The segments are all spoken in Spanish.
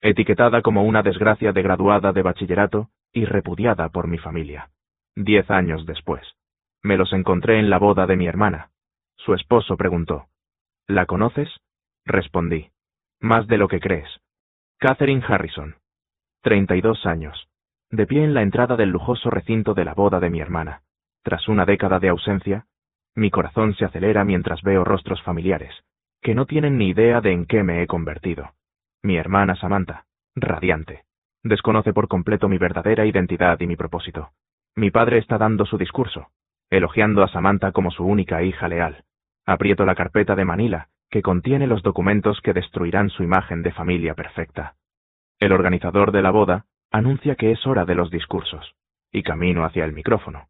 etiquetada como una desgracia de graduada de bachillerato y repudiada por mi familia. 10 años después. Me los encontré en la boda de mi hermana. Su esposo preguntó: ¿La conoces? Respondí: más de lo que crees. Catherine Harrison. 32 años. De pie en la entrada del lujoso recinto de la boda de mi hermana. Tras una década de ausencia, mi corazón se acelera mientras veo rostros familiares, que no tienen ni idea de en qué me he convertido. Mi hermana Samantha, radiante, desconoce por completo mi verdadera identidad y mi propósito. Mi padre está dando su discurso, elogiando a Samantha como su única hija leal. Aprieto la carpeta de Manila, que contiene los documentos que destruirán su imagen de familia perfecta. El organizador de la boda anuncia que es hora de los discursos, y camino hacia el micrófono.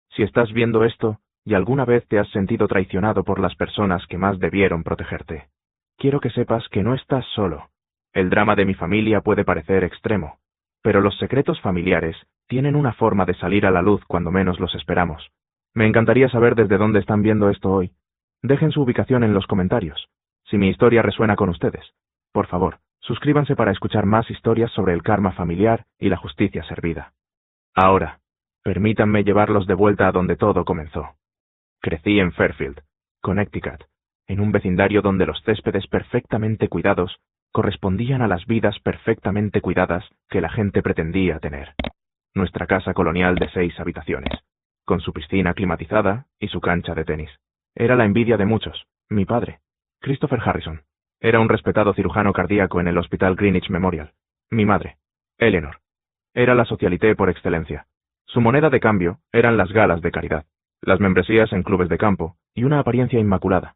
Si estás viendo esto, y alguna vez te has sentido traicionado por las personas que más debieron protegerte, quiero que sepas que no estás solo. El drama de mi familia puede parecer extremo, pero los secretos familiares tienen una forma de salir a la luz cuando menos los esperamos. Me encantaría saber desde dónde están viendo esto hoy. Dejen su ubicación en los comentarios. Si mi historia resuena con ustedes, por favor, suscríbanse para escuchar más historias sobre el karma familiar y la justicia servida. Ahora, permítanme llevarlos de vuelta a donde todo comenzó. Crecí en Fairfield, Connecticut, en un vecindario donde los céspedes perfectamente cuidados correspondían a las vidas perfectamente cuidadas que la gente pretendía tener. Nuestra casa colonial de 6 habitaciones, con su piscina climatizada y su cancha de tenis, era la envidia de muchos. Mi padre, Christopher Harrison, era un respetado cirujano cardíaco en el Hospital Greenwich Memorial. Mi madre, Eleanor, era la socialité por excelencia. Su moneda de cambio eran las galas de caridad, las membresías en clubes de campo y una apariencia inmaculada.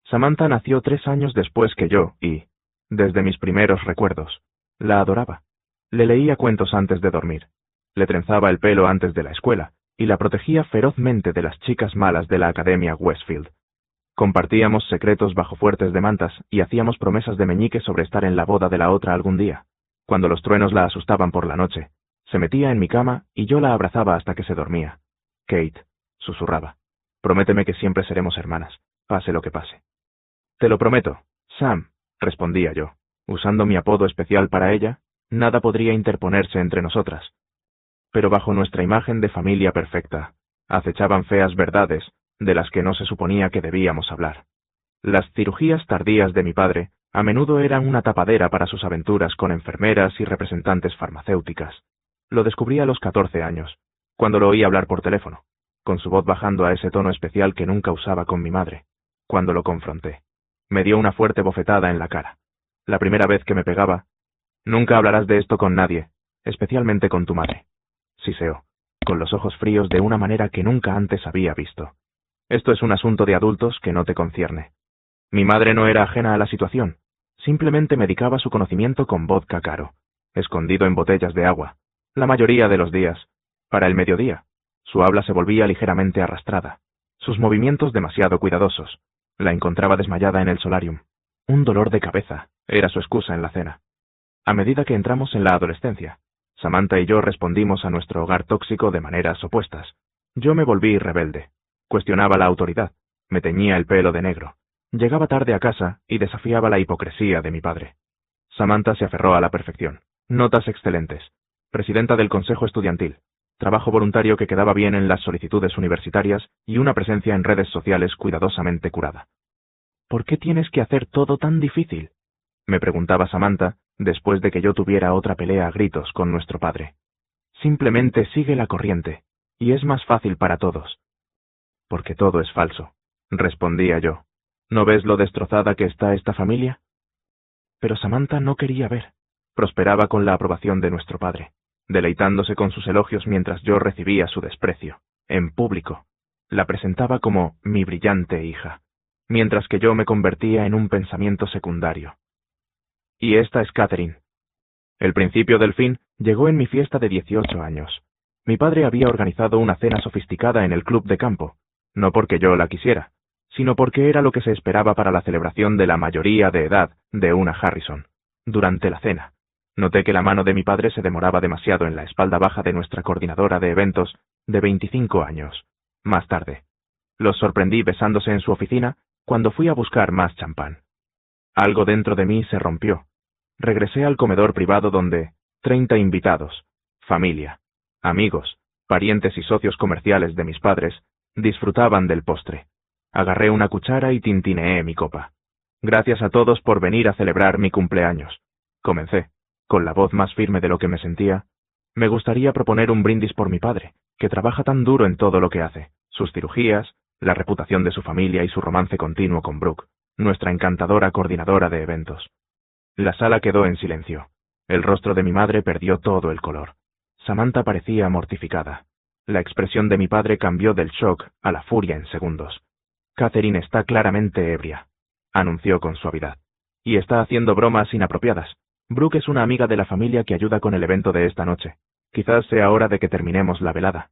Samantha nació 3 años después que yo y, desde mis primeros recuerdos, la adoraba. Le leía cuentos antes de dormir, le trenzaba el pelo antes de la escuela y la protegía ferozmente de las chicas malas de la Academia Westfield. Compartíamos secretos bajo fuertes de mantas y hacíamos promesas de meñique sobre estar en la boda de la otra algún día. Cuando los truenos la asustaban por la noche, se metía en mi cama y yo la abrazaba hasta que se dormía. Kate, susurraba, prométeme que siempre seremos hermanas, pase lo que pase. Te lo prometo, Sam, respondía yo. Usando mi apodo especial para ella, nada podría interponerse entre nosotras. Pero bajo nuestra imagen de familia perfecta, acechaban feas verdades de las que no se suponía que debíamos hablar. Las cirugías tardías de mi padre a menudo eran una tapadera para sus aventuras con enfermeras y representantes farmacéuticas. Lo descubrí a los 14 años, cuando lo oí hablar por teléfono, con su voz bajando a ese tono especial que nunca usaba con mi madre. Cuando lo confronté, me dio una fuerte bofetada en la cara. La primera vez que me pegaba: nunca hablarás de esto con nadie, especialmente con tu madre. Siseó, con los ojos fríos de una manera que nunca antes había visto. Esto es un asunto de adultos que no te concierne. Mi madre no era ajena a la situación, simplemente medicaba su conocimiento con vodka caro, escondido en botellas de agua, la mayoría de los días. Para el mediodía, su habla se volvía ligeramente arrastrada, sus movimientos demasiado cuidadosos. La encontraba desmayada en el solarium. Un dolor de cabeza era su excusa en la cena. A medida que entramos en la adolescencia, Samantha y yo respondimos a nuestro hogar tóxico de maneras opuestas. Yo me volví rebelde, cuestionaba la autoridad, me teñía el pelo de negro, llegaba tarde a casa y desafiaba la hipocresía de mi padre. Samantha se aferró a la perfección. Notas excelentes, presidenta del consejo estudiantil, trabajo voluntario que quedaba bien en las solicitudes universitarias y una presencia en redes sociales cuidadosamente curada. ¿Por qué tienes que hacer todo tan difícil?, me preguntaba Samantha después de que yo tuviera otra pelea a gritos con nuestro padre. Simplemente sigue la corriente, y es más fácil para todos. Porque todo es falso, respondía yo. ¿No ves lo destrozada que está esta familia? Pero Samantha no quería ver. Prosperaba con la aprobación de nuestro padre, deleitándose con sus elogios mientras yo recibía su desprecio, en público. La presentaba como mi brillante hija, mientras que yo me convertía en un pensamiento secundario. Y esta es Catherine. El principio del fin llegó en mi fiesta de 18 años. Mi padre había organizado una cena sofisticada en el club de campo, no porque yo la quisiera, sino porque era lo que se esperaba para la celebración de la mayoría de edad de una Harrison. Durante la cena, noté que la mano de mi padre se demoraba demasiado en la espalda baja de nuestra coordinadora de eventos, de 25 años. Más tarde, los sorprendí besándose en su oficina cuando fui a buscar más champán. Algo dentro de mí se rompió. Regresé al comedor privado donde 30 invitados, familia, amigos, parientes y socios comerciales de mis padres, disfrutaban del postre. Agarré una cuchara y tintineé mi copa. Gracias a todos por venir a celebrar mi cumpleaños. Comencé, con la voz más firme de lo que me sentía. Me gustaría proponer un brindis por mi padre, que trabaja tan duro en todo lo que hace, sus cirugías, la reputación de su familia y su romance continuo con Brooke, nuestra encantadora coordinadora de eventos. La sala quedó en silencio. El rostro de mi madre perdió todo el color. Samantha parecía mortificada. La expresión de mi padre cambió del shock a la furia en segundos. Catherine está claramente ebria, anunció con suavidad. Y está haciendo bromas inapropiadas. Brooke es una amiga de la familia que ayuda con el evento de esta noche. Quizás sea hora de que terminemos la velada.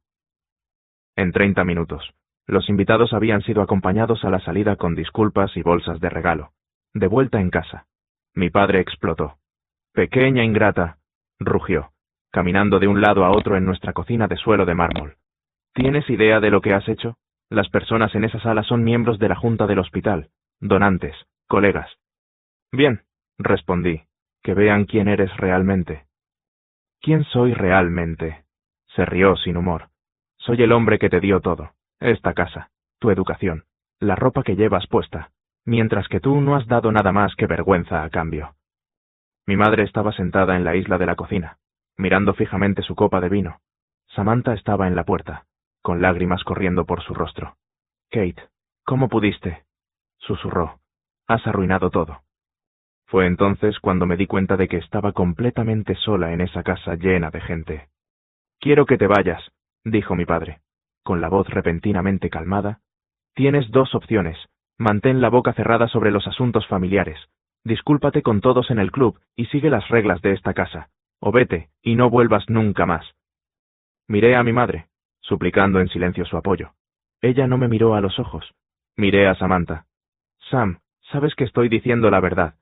En 30 minutos, los invitados habían sido acompañados a la salida con disculpas y bolsas de regalo. De vuelta en casa, mi padre explotó. «Pequeña ingrata», rugió, caminando de un lado a otro en nuestra cocina de suelo de mármol. «¿Tienes idea de lo que has hecho? Las personas en esa sala son miembros de la junta del hospital, donantes, colegas». «Bien», respondí, «que vean quién eres realmente». «¿Quién soy realmente?», se rió sin humor. «Soy el hombre que te dio todo, esta casa, tu educación, la ropa que llevas puesta, mientras que tú no has dado nada más que vergüenza a cambio». Mi madre estaba sentada en la isla de la cocina, mirando fijamente su copa de vino. Samantha estaba en la puerta, con lágrimas corriendo por su rostro. «Kate, ¿cómo pudiste?», susurró. «Has arruinado todo». Fue entonces cuando me di cuenta de que estaba completamente sola en esa casa llena de gente. «Quiero que te vayas», dijo mi padre, con la voz repentinamente calmada. «Tienes dos opciones. Mantén la boca cerrada sobre los asuntos familiares. Discúlpate con todos en el club y sigue las reglas de esta casa. O vete y no vuelvas nunca más». Miré a mi madre, suplicando en silencio su apoyo. Ella no me miró a los ojos. Miré a Samantha. «Sam, sabes que estoy diciendo la verdad».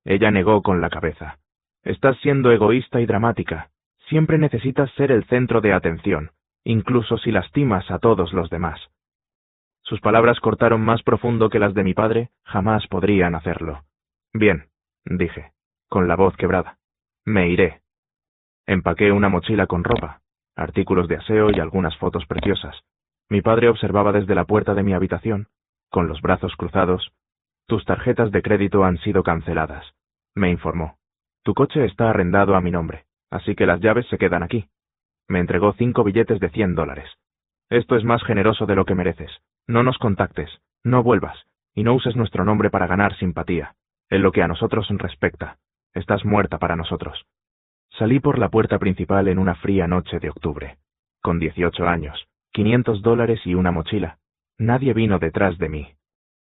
Ella negó con la cabeza. «Estás siendo egoísta y dramática. Siempre necesitas ser el centro de atención, incluso si lastimas a todos los demás». Sus palabras cortaron más profundo que las de mi padre, jamás podrían hacerlo. «Bien», dije, con la voz quebrada. «Me iré». Empaqué una mochila con ropa, artículos de aseo y algunas fotos preciosas. Mi padre observaba desde la puerta de mi habitación, con los brazos cruzados. «Tus tarjetas de crédito han sido canceladas», me informó. «Tu coche está arrendado a mi nombre, así que las llaves se quedan aquí». Me entregó 5 billetes de $100. «Esto es más generoso de lo que mereces. No nos contactes, no vuelvas, y no uses nuestro nombre para ganar simpatía. En lo que a nosotros respecta, estás muerta para nosotros». Salí por la puerta principal en una fría noche de octubre. Con 18 años, $500 y una mochila. Nadie vino detrás de mí.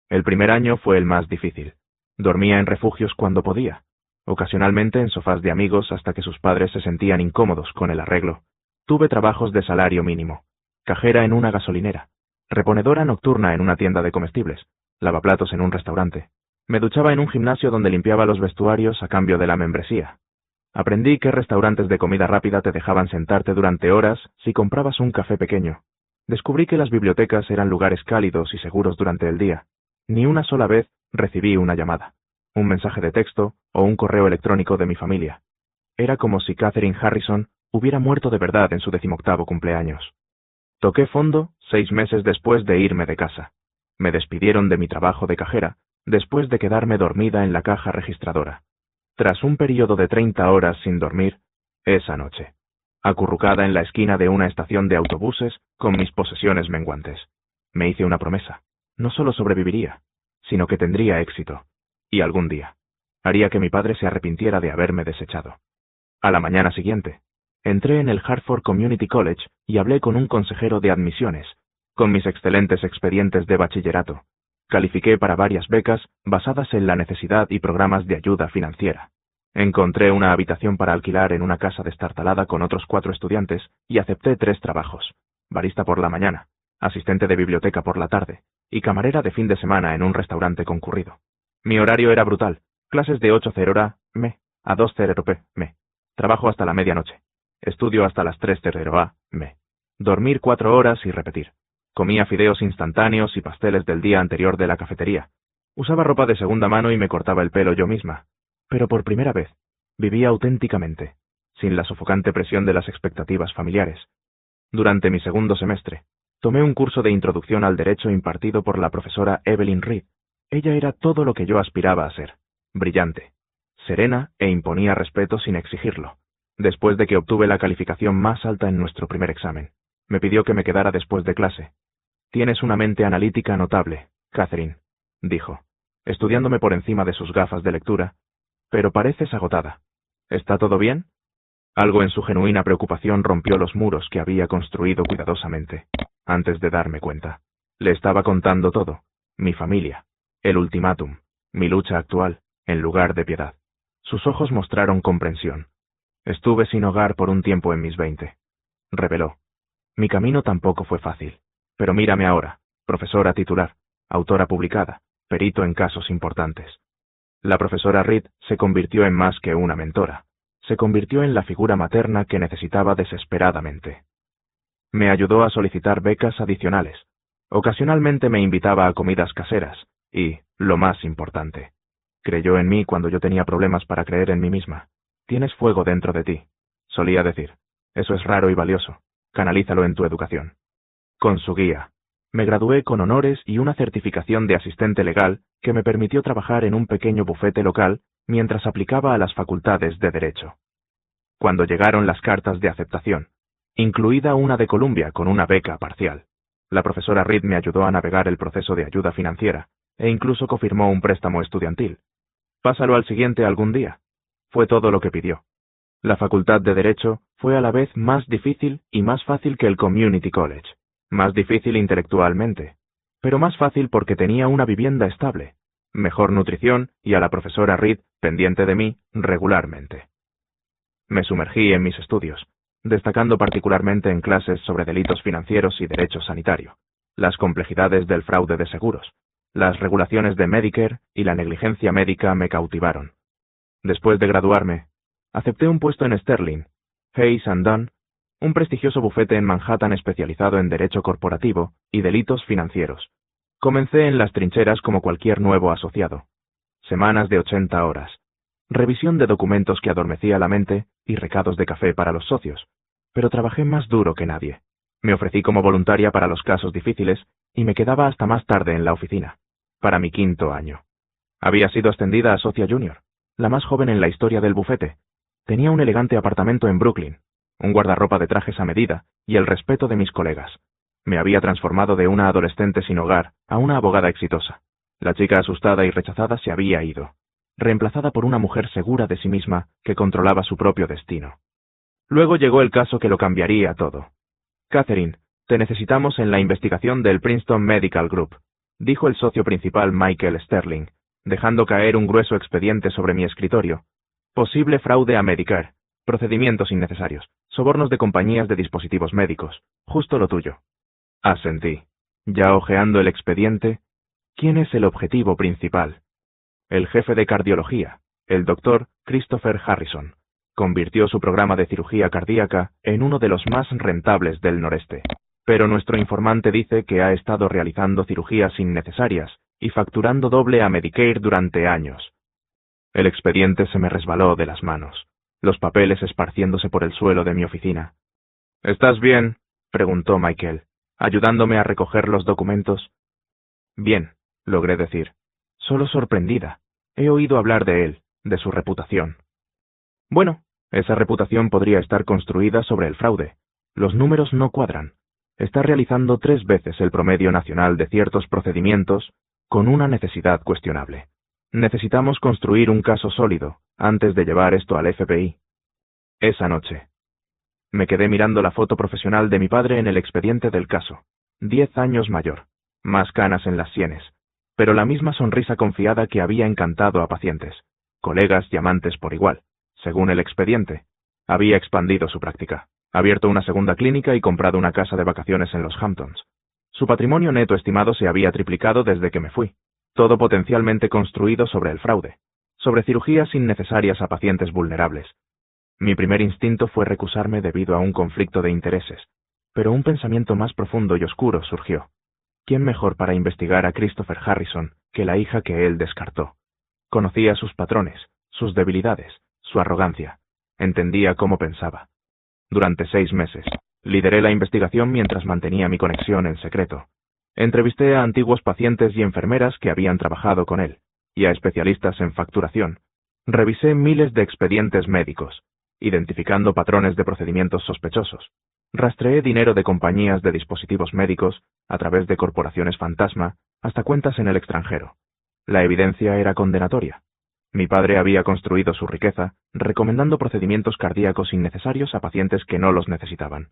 El primer año fue el más difícil. Dormía en refugios cuando podía, ocasionalmente en sofás de amigos hasta que sus padres se sentían incómodos con el arreglo. Tuve trabajos de salario mínimo. Cajera en una gasolinera, reponedora nocturna en una tienda de comestibles, lavaplatos en un restaurante. Me duchaba en un gimnasio donde limpiaba los vestuarios a cambio de la membresía. Aprendí que restaurantes de comida rápida te dejaban sentarte durante horas si comprabas un café pequeño. Descubrí que las bibliotecas eran lugares cálidos y seguros durante el día. Ni una sola vez recibí una llamada, un mensaje de texto o un correo electrónico de mi familia. Era como si Catherine Harrison hubiera muerto de verdad en su 18º cumpleaños. Toqué fondo 6 meses después de irme de casa. Me despidieron de mi trabajo de cajera, después de quedarme dormida en la caja registradora. Tras un período de 30 horas sin dormir, esa noche, acurrucada en la esquina de una estación de autobuses con mis posesiones menguantes, me hice una promesa. No solo sobreviviría, sino que tendría éxito. Y algún día, haría que mi padre se arrepintiera de haberme desechado. A la mañana siguiente, entré en el Hartford Community College y hablé con un consejero de admisiones, con mis excelentes expedientes de bachillerato. Califiqué para varias becas basadas en la necesidad y programas de ayuda financiera. Encontré una habitación para alquilar en una casa destartalada con otros 4 estudiantes y acepté 3 trabajos: barista por la mañana, asistente de biblioteca por la tarde y camarera de fin de semana en un restaurante concurrido. Mi horario era brutal: clases de 8:00 m a 2:00 m. Trabajo hasta la medianoche. Estudio hasta las 3:00 m. Dormir 4 horas y repetir. Comía fideos instantáneos y pasteles del día anterior de la cafetería. Usaba ropa de segunda mano y me cortaba el pelo yo misma. Pero por primera vez, vivía auténticamente, sin la sofocante presión de las expectativas familiares. Durante mi segundo semestre, tomé un curso de introducción al derecho impartido por la profesora Evelyn Reed. Ella era todo lo que yo aspiraba a ser, brillante, serena e imponía respeto sin exigirlo. Después de que obtuve la calificación más alta en nuestro primer examen, me pidió que me quedara después de clase. «Tienes una mente analítica notable, Catherine», dijo, estudiándome por encima de sus gafas de lectura, «pero pareces agotada. ¿Está todo bien?» Algo en su genuina preocupación rompió los muros que había construido cuidadosamente. Antes de darme cuenta, le estaba contando todo: mi familia, el ultimátum, mi lucha actual, en lugar de piedad. Sus ojos mostraron comprensión. «Estuve sin hogar por un tiempo en mis 20», reveló. «Mi camino tampoco fue fácil. Pero mírame ahora, profesora titular, autora publicada, perito en casos importantes». La profesora Reed se convirtió en más que una mentora. Se convirtió en la figura materna que necesitaba desesperadamente. Me ayudó a solicitar becas adicionales. Ocasionalmente me invitaba a comidas caseras y, lo más importante, creyó en mí cuando yo tenía problemas para creer en mí misma. «Tienes fuego dentro de ti», solía decir. «Eso es raro y valioso. Canalízalo en tu educación». Con su guía, me gradué con honores y una certificación de asistente legal que me permitió trabajar en un pequeño bufete local mientras aplicaba a las facultades de Derecho. Cuando llegaron las cartas de aceptación, incluida una de Columbia con una beca parcial, la profesora Reed me ayudó a navegar el proceso de ayuda financiera e incluso confirmó un préstamo estudiantil. «Pásalo al siguiente algún día», fue todo lo que pidió. La facultad de Derecho fue a la vez más difícil y más fácil que el Community College. Más difícil intelectualmente, pero más fácil porque tenía una vivienda estable, mejor nutrición y a la profesora Reed pendiente de mí regularmente. Me sumergí en mis estudios, destacando particularmente en clases sobre delitos financieros y derecho sanitario, las complejidades del fraude de seguros, las regulaciones de Medicare y la negligencia médica me cautivaron. Después de graduarme, acepté un puesto en Sterling, Hayes & Dunn, un prestigioso bufete en Manhattan especializado en derecho corporativo y delitos financieros. Comencé en las trincheras como cualquier nuevo asociado. Semanas de 80 horas, revisión de documentos que adormecía la mente y recados de café para los socios. Pero trabajé más duro que nadie. Me ofrecí como voluntaria para los casos difíciles y me quedaba hasta más tarde en la oficina, para mi 5º año. Había sido ascendida a socia junior, la más joven en la historia del bufete. Tenía un elegante apartamento en Brooklyn, un guardarropa de trajes a medida y el respeto de mis colegas. Me había transformado de una adolescente sin hogar a una abogada exitosa. La chica asustada y rechazada se había ido, reemplazada por una mujer segura de sí misma que controlaba su propio destino. Luego llegó el caso que lo cambiaría todo. «Catherine, te necesitamos en la investigación del Princeton Medical Group», dijo el socio principal Michael Sterling, dejando caer un grueso expediente sobre mi escritorio. «Posible fraude a Medicare, procedimientos innecesarios, sobornos de compañías de dispositivos médicos, justo lo tuyo». Asentí, ya hojeando el expediente. ¿Quién es el objetivo principal? El jefe de cardiología, el doctor Christopher Harrison, convirtió su programa de cirugía cardíaca en uno de los más rentables del noreste. Pero nuestro informante dice que ha estado realizando cirugías innecesarias y facturando doble a Medicare durante años. El expediente se me resbaló de las manos, los papeles esparciéndose por el suelo de mi oficina. «¿Estás bien?», preguntó Michael, ayudándome a recoger los documentos. «Bien», logré decir, solo sorprendida. He oído hablar de él, de su reputación. Bueno, esa reputación podría estar construida sobre el fraude. Los números no cuadran. Está realizando 3 veces el promedio nacional de ciertos procedimientos con una necesidad cuestionable. Necesitamos construir un caso sólido antes de llevar esto al FBI. Esa noche, me quedé mirando la foto profesional de mi padre en el expediente del caso. 10 años mayor, más canas en las sienes, pero la misma sonrisa confiada que había encantado a pacientes, colegas y amantes por igual. Según el expediente, había expandido su práctica, abierto una segunda clínica y comprado una casa de vacaciones en los Hamptons. Su patrimonio neto estimado se había triplicado desde que me fui, todo potencialmente construido sobre el fraude, sobre cirugías innecesarias a pacientes vulnerables. Mi primer instinto fue recusarme debido a un conflicto de intereses, pero un pensamiento más profundo y oscuro surgió. ¿Quién mejor para investigar a Christopher Harrison que la hija que él descartó? Conocía sus patrones, sus debilidades, su arrogancia. Entendía cómo pensaba. Durante 6 meses, lideré la investigación mientras mantenía mi conexión en secreto. Entrevisté a antiguos pacientes y enfermeras que habían trabajado con él, y a especialistas en facturación. Revisé miles de expedientes médicos, identificando patrones de procedimientos sospechosos. Rastreé dinero de compañías de dispositivos médicos, a través de corporaciones fantasma, hasta cuentas en el extranjero. La evidencia era condenatoria. Mi padre había construido su riqueza, recomendando procedimientos cardíacos innecesarios a pacientes que no los necesitaban.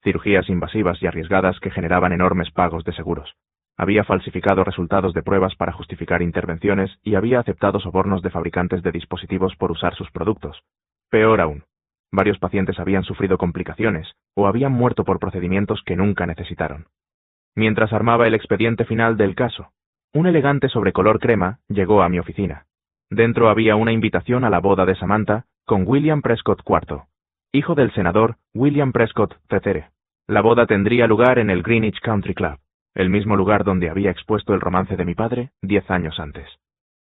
Cirugías invasivas y arriesgadas que generaban enormes pagos de seguros. Había falsificado resultados de pruebas para justificar intervenciones y había aceptado sobornos de fabricantes de dispositivos por usar sus productos. Peor aún, varios pacientes habían sufrido complicaciones o habían muerto por procedimientos que nunca necesitaron. Mientras armaba el expediente final del caso, un elegante sobrecolor crema llegó a mi oficina. Dentro había una invitación a la boda de Samantha con William Prescott IV, hijo del senador William Prescott III. La boda tendría lugar en el Greenwich Country Club, el mismo lugar donde había expuesto el romance de mi padre 10 años antes.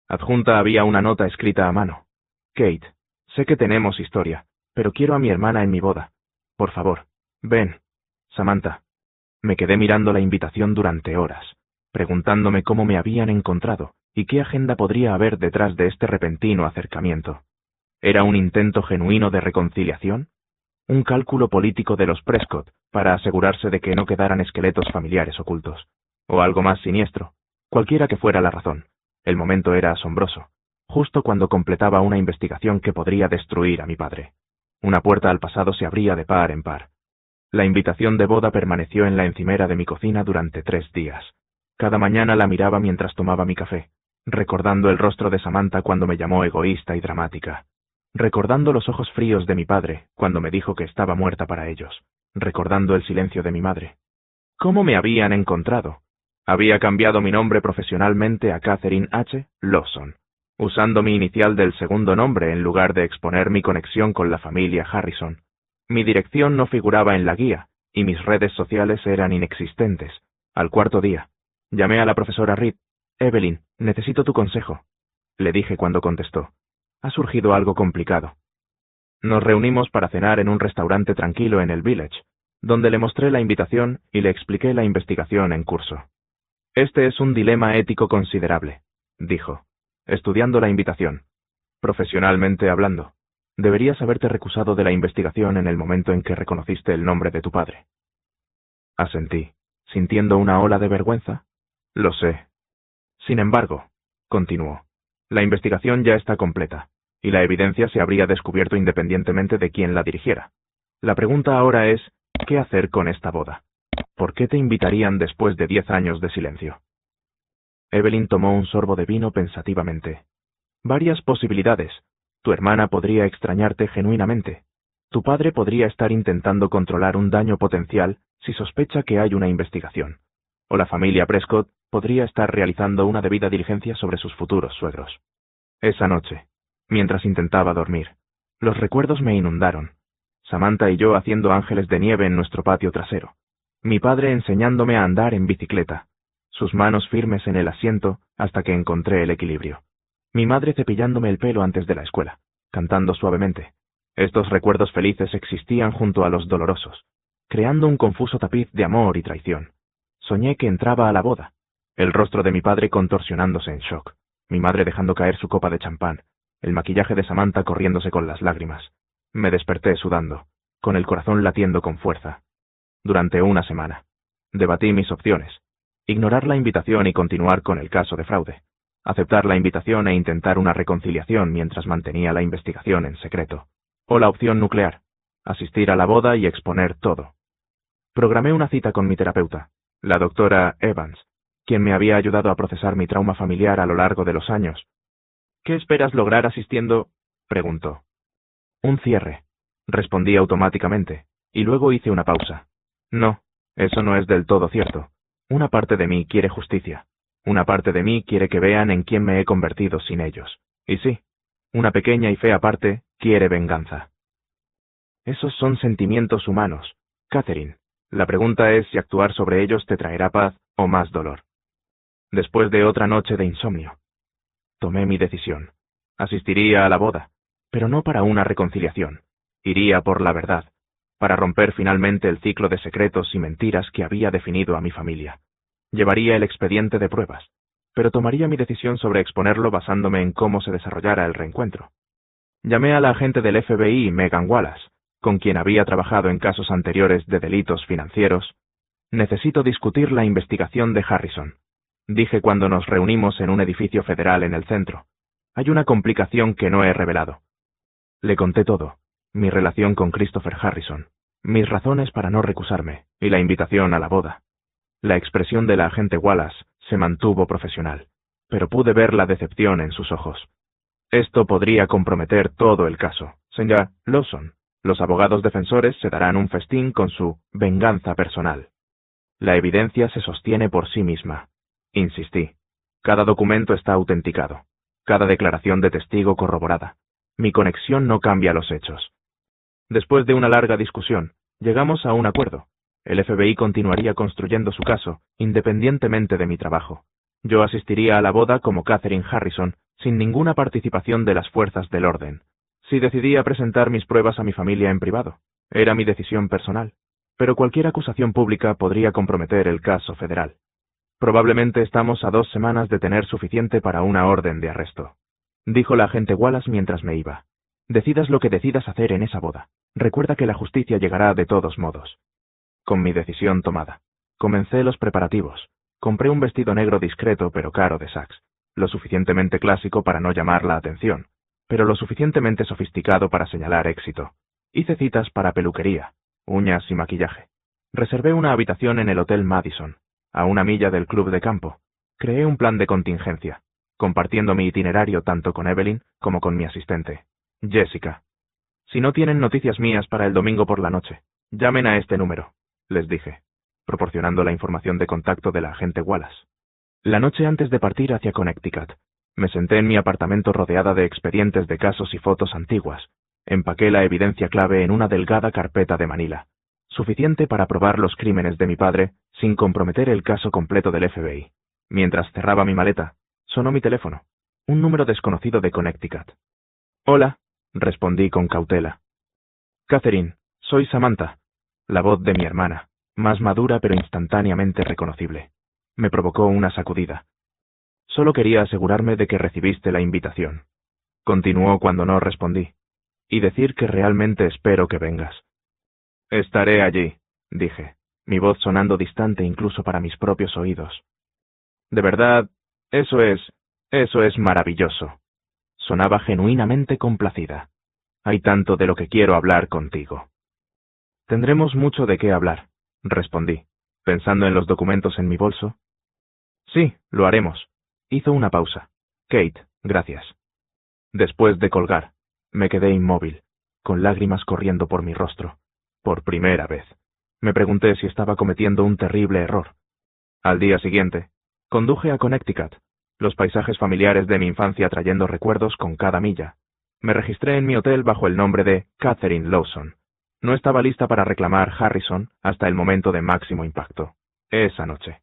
Adjunta había una nota escrita a mano. Kate, sé que tenemos historia, pero quiero a mi hermana en mi boda. Por favor, ven. Samantha. Me quedé mirando la invitación durante horas, preguntándome cómo me habían encontrado y qué agenda podría haber detrás de este repentino acercamiento. ¿Era un intento genuino de reconciliación? ¿Un cálculo político de los Prescott para asegurarse de que no quedaran esqueletos familiares ocultos? ¿O algo más siniestro? Cualquiera que fuera la razón, el momento era asombroso, justo cuando completaba una investigación que podría destruir a mi padre. Una puerta al pasado se abría de par en par. La invitación de boda permaneció en la encimera de mi cocina durante 3 días. Cada mañana la miraba mientras tomaba mi café, recordando el rostro de Samantha cuando me llamó egoísta y dramática. Recordando los ojos fríos de mi padre cuando me dijo que estaba muerta para ellos. Recordando el silencio de mi madre. ¿Cómo me habían encontrado? Había cambiado mi nombre profesionalmente a Catherine H. Lawson, usando mi inicial del segundo nombre en lugar de exponer mi conexión con la familia Harrison. Mi dirección no figuraba en la guía, y mis redes sociales eran inexistentes. Al 4.º día, llamé a la profesora Reed. Evelyn, necesito tu consejo. Le dije cuando contestó. Ha surgido algo complicado. Nos reunimos para cenar en un restaurante tranquilo en el Village, donde le mostré la invitación y le expliqué la investigación en curso. Este es un dilema ético considerable, dijo, estudiando la invitación. Profesionalmente hablando, deberías haberte recusado de la investigación en el momento en que reconociste el nombre de tu padre. Asentí, sintiendo una ola de vergüenza. Lo sé. Sin embargo, continuó, la investigación ya está completa, y la evidencia se habría descubierto independientemente de quién la dirigiera. La pregunta ahora es, ¿qué hacer con esta boda? ¿Por qué te invitarían después de 10 años de silencio? Evelyn tomó un sorbo de vino pensativamente. Varias posibilidades. Tu hermana podría extrañarte genuinamente. Tu padre podría estar intentando controlar un daño potencial si sospecha que hay una investigación. O la familia Prescott podría estar realizando una debida diligencia sobre sus futuros suegros. Esa noche, mientras intentaba dormir, los recuerdos me inundaron. Samantha y yo haciendo ángeles de nieve en nuestro patio trasero. Mi padre enseñándome a andar en bicicleta. Sus manos firmes en el asiento hasta que encontré el equilibrio. Mi madre cepillándome el pelo antes de la escuela, cantando suavemente. Estos recuerdos felices existían junto a los dolorosos, creando un confuso tapiz de amor y traición. Soñé que entraba a la boda, el rostro de mi padre contorsionándose en shock, mi madre dejando caer su copa de champán, el maquillaje de Samantha corriéndose con las lágrimas. Me desperté sudando, con el corazón latiendo con fuerza. Durante una semana, debatí mis opciones: ignorar la invitación y continuar con el caso de fraude, aceptar la invitación e intentar una reconciliación mientras mantenía la investigación en secreto, o la opción nuclear, asistir a la boda y exponer todo. Programé una cita con mi terapeuta, la doctora Evans, quien me había ayudado a procesar mi trauma familiar a lo largo de los años. ¿Qué esperas lograr asistiendo?, preguntó. Un cierre, respondí automáticamente, y luego hice una pausa. No, eso no es del todo cierto. Una parte de mí quiere justicia. Una parte de mí quiere que vean en quién me he convertido sin ellos. Y sí, una pequeña y fea parte quiere venganza. Esos son sentimientos humanos, Catherine. La pregunta es si actuar sobre ellos te traerá paz o más dolor. Después de otra noche de insomnio, tomé mi decisión. Asistiría a la boda, pero no para una reconciliación. Iría por la verdad, para romper finalmente el ciclo de secretos y mentiras que había definido a mi familia. Llevaría el expediente de pruebas, pero tomaría mi decisión sobre exponerlo basándome en cómo se desarrollara el reencuentro. Llamé a la agente del FBI, Megan Wallace, con quien había trabajado en casos anteriores de delitos financieros. Necesito discutir la investigación de Harrison, dije cuando nos reunimos en un edificio federal en el centro. Hay una complicación que no he revelado. Le conté todo, mi relación con Christopher Harrison, mis razones para no recusarme, y la invitación a la boda. La expresión de la agente Wallace se mantuvo profesional, pero pude ver la decepción en sus ojos. Esto podría comprometer todo el caso, señor Lawson. Los abogados defensores se darán un festín con su venganza personal. La evidencia se sostiene por sí misma. Insistí. Cada documento está autenticado. Cada declaración de testigo corroborada. Mi conexión no cambia los hechos. Después de una larga discusión, llegamos a un acuerdo. El FBI continuaría construyendo su caso, independientemente de mi trabajo. Yo asistiría a la boda como Catherine Harrison, sin ninguna participación de las fuerzas del orden. Si decidía presentar mis pruebas a mi familia en privado, era mi decisión personal, pero cualquier acusación pública podría comprometer el caso federal. Probablemente estamos a 2 semanas de tener suficiente para una orden de arresto, dijo la agente Wallace mientras me iba. Decidas lo que decidas hacer en esa boda. Recuerda que la justicia llegará de todos modos. Con mi decisión tomada, comencé los preparativos. Compré un vestido negro discreto pero caro de Saks, lo suficientemente clásico para no llamar la atención, pero lo suficientemente sofisticado para señalar éxito. Hice citas para peluquería, uñas y maquillaje. Reservé una habitación en el Hotel Madison, a 1 milla del club de campo. Creé un plan de contingencia, compartiendo mi itinerario tanto con Evelyn como con mi asistente, Jessica. Si no tienen noticias mías para el domingo por la noche, llamen a este número, les dije, proporcionando la información de contacto de la agente Wallace. La noche antes de partir hacia Connecticut, me senté en mi apartamento rodeada de expedientes de casos y fotos antiguas. Empaqué la evidencia clave en una delgada carpeta de Manila, suficiente para probar los crímenes de mi padre sin comprometer el caso completo del FBI. Mientras cerraba mi maleta, sonó mi teléfono, un número desconocido de Connecticut. Hola, respondí con cautela. Catherine, soy Samantha, la voz de mi hermana, más madura pero instantáneamente reconocible. Me provocó una sacudida. Solo quería asegurarme de que recibiste la invitación. Continuó cuando no respondí. Y decir que realmente espero que vengas. Estaré allí, dije, mi voz sonando distante incluso para mis propios oídos. De verdad, eso es maravilloso. Sonaba genuinamente complacida. Hay tanto de lo que quiero hablar contigo. Tendremos mucho de qué hablar, respondí, pensando en los documentos en mi bolso. Sí, lo haremos. Hizo una pausa. Kate, gracias. Después de colgar, me quedé inmóvil, con lágrimas corriendo por mi rostro. Por primera vez. Me pregunté si estaba cometiendo un terrible error. Al día siguiente, conduje a Connecticut, los paisajes familiares de mi infancia trayendo recuerdos con cada milla. Me registré en mi hotel bajo el nombre de Catherine Lawson. No estaba lista para reclamar Harrison hasta el momento de máximo impacto, esa noche.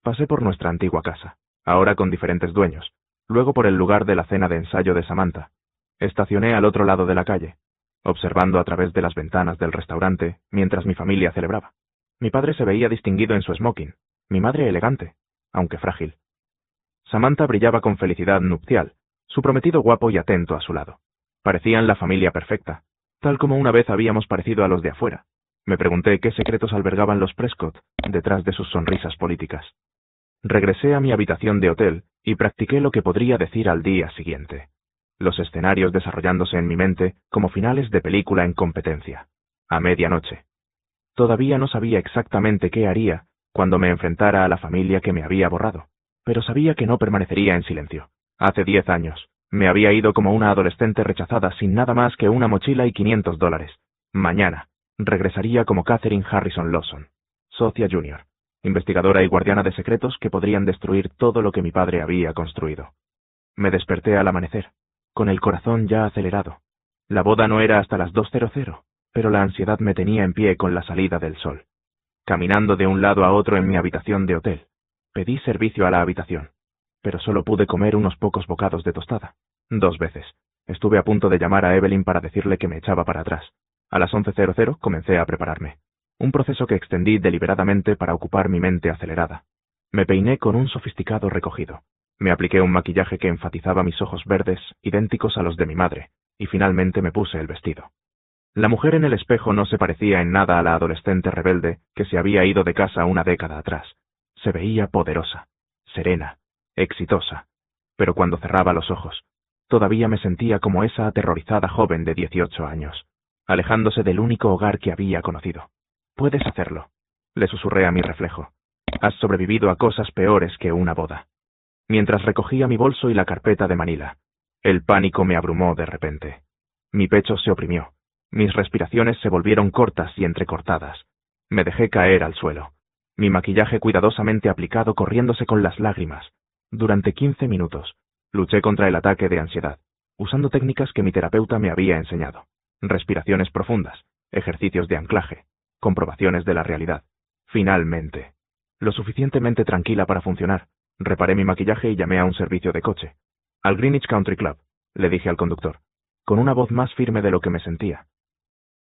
Pasé por nuestra antigua casa, ahora con diferentes dueños, luego por el lugar de la cena de ensayo de Samantha. Estacioné al otro lado de la calle, observando a través de las ventanas del restaurante mientras mi familia celebraba. Mi padre se veía distinguido en su smoking, mi madre elegante, aunque frágil. Samantha brillaba con felicidad nupcial, su prometido guapo y atento a su lado. Parecían la familia perfecta, tal como una vez habíamos parecido a los de afuera. Me pregunté qué secretos albergaban los Prescott detrás de sus sonrisas políticas. Regresé a mi habitación de hotel y practiqué lo que podría decir al día siguiente. Los escenarios desarrollándose en mi mente como finales de película en competencia. A medianoche. Todavía no sabía exactamente qué haría cuando me enfrentara a la familia que me había borrado, pero sabía que no permanecería en silencio. Hace 10 años, me había ido como una adolescente rechazada sin nada más que una mochila y $500. Mañana, regresaría como Catherine Harrison Lawson, socia junior, investigadora y guardiana de secretos que podrían destruir todo lo que mi padre había construido. Me desperté al amanecer, con el corazón ya acelerado. La boda no era hasta las 2:00, pero la ansiedad me tenía en pie con la salida del sol. Caminando de un lado a otro en mi habitación de hotel, pedí servicio a la habitación, pero solo pude comer unos pocos bocados de tostada. 2 veces. Estuve a punto de llamar a Evelyn para decirle que me echaba para atrás. A las 11:00 comencé a prepararme. Un proceso que extendí deliberadamente para ocupar mi mente acelerada. Me peiné con un sofisticado recogido. Me apliqué un maquillaje que enfatizaba mis ojos verdes, idénticos a los de mi madre, y finalmente me puse el vestido. La mujer en el espejo no se parecía en nada a la adolescente rebelde que se había ido de casa una década atrás. Se veía poderosa, serena, exitosa. Pero cuando cerraba los ojos, todavía me sentía como esa aterrorizada joven de 18 años, alejándose del único hogar que había conocido. «Puedes hacerlo», le susurré a mi reflejo. «Has sobrevivido a cosas peores que una boda». Mientras recogía mi bolso y la carpeta de Manila, el pánico me abrumó de repente. Mi pecho se oprimió. Mis respiraciones se volvieron cortas y entrecortadas. Me dejé caer al suelo. Mi maquillaje cuidadosamente aplicado corriéndose con las lágrimas. Durante 15 minutos, luché contra el ataque de ansiedad, usando técnicas que mi terapeuta me había enseñado. Respiraciones profundas, ejercicios de anclaje, comprobaciones de la realidad. Finalmente, lo suficientemente tranquila para funcionar, reparé mi maquillaje y llamé a un servicio de coche. «Al Greenwich Country Club», le dije al conductor, con una voz más firme de lo que me sentía.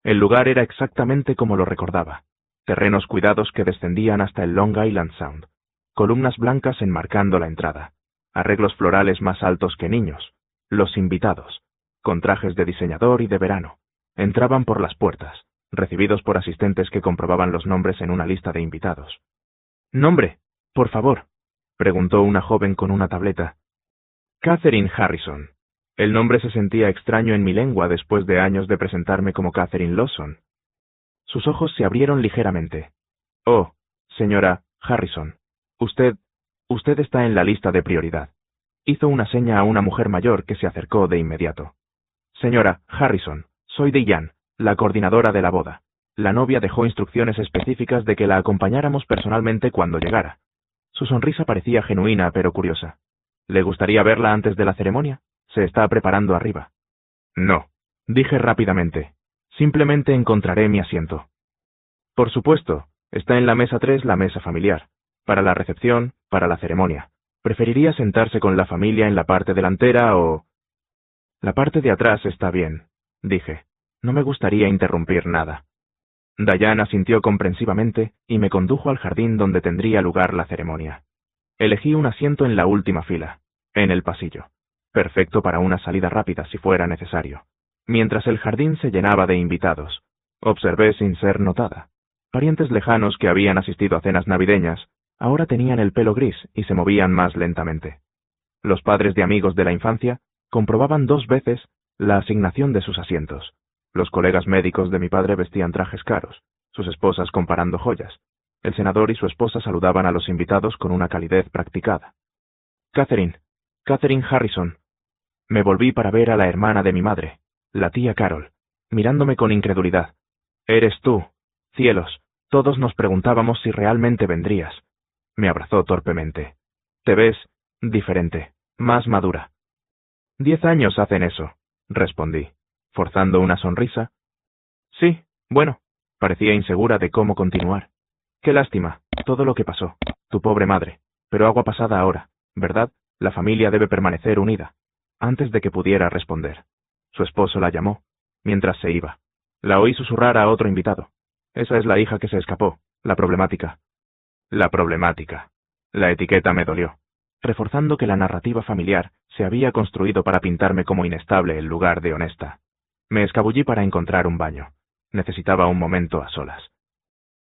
El lugar era exactamente como lo recordaba. Terrenos cuidados que descendían hasta el Long Island Sound. Columnas blancas enmarcando la entrada. Arreglos florales más altos que niños. Los invitados, con trajes de diseñador y de verano, entraban por las puertas, recibidos por asistentes que comprobaban los nombres en una lista de invitados. «¿Nombre, por favor?», preguntó una joven con una tableta. «Catherine Harrison». El nombre se sentía extraño en mi lengua después de años de presentarme como Catherine Lawson. Sus ojos se abrieron ligeramente. «Oh, señora Harrison, usted está en la lista de prioridad». Hizo una seña a una mujer mayor que se acercó de inmediato. «Señora Harrison, soy Diane, la coordinadora de la boda. La novia dejó instrucciones específicas de que la acompañáramos personalmente cuando llegara». Su sonrisa parecía genuina pero curiosa. «¿Le gustaría verla antes de la ceremonia? Se está preparando arriba». «No», dije rápidamente. «Simplemente encontraré mi asiento». «Por supuesto, está en la mesa 3, la mesa familiar. Para la recepción, para la ceremonia. ¿Preferiría sentarse con la familia en la parte delantera o...?» «La parte de atrás está bien», dije. No me gustaría interrumpir nada. Diane asintió comprensivamente y me condujo al jardín donde tendría lugar la ceremonia. Elegí un asiento en la última fila, en el pasillo. Perfecto para una salida rápida si fuera necesario. Mientras el jardín se llenaba de invitados, observé sin ser notada. Parientes lejanos que habían asistido a cenas navideñas, ahora tenían el pelo gris y se movían más lentamente. Los padres de amigos de la infancia comprobaban 2 veces la asignación de sus asientos. Los colegas médicos de mi padre vestían trajes caros, sus esposas comparando joyas. El senador y su esposa saludaban a los invitados con una calidez practicada. Catherine Harrison». Me volví para ver a la hermana de mi madre, la tía Carol, mirándome con incredulidad. «¿Eres tú? Cielos, todos nos preguntábamos si realmente vendrías». Me abrazó torpemente. «Te ves diferente, más madura». 10 años hacen eso», respondí, forzando una sonrisa. «Sí, bueno», parecía insegura de cómo continuar. «Qué lástima, todo lo que pasó. Tu pobre madre. Pero agua pasada ahora, ¿verdad? La familia debe permanecer unida». Antes de que pudiera responder, su esposo la llamó, mientras se iba. La oí susurrar a otro invitado. «Esa es la hija que se escapó, la problemática». La problemática. La etiqueta me dolió, reforzando que la narrativa familiar se había construido para pintarme como inestable en lugar de honesta. Me escabullí para encontrar un baño. Necesitaba un momento a solas.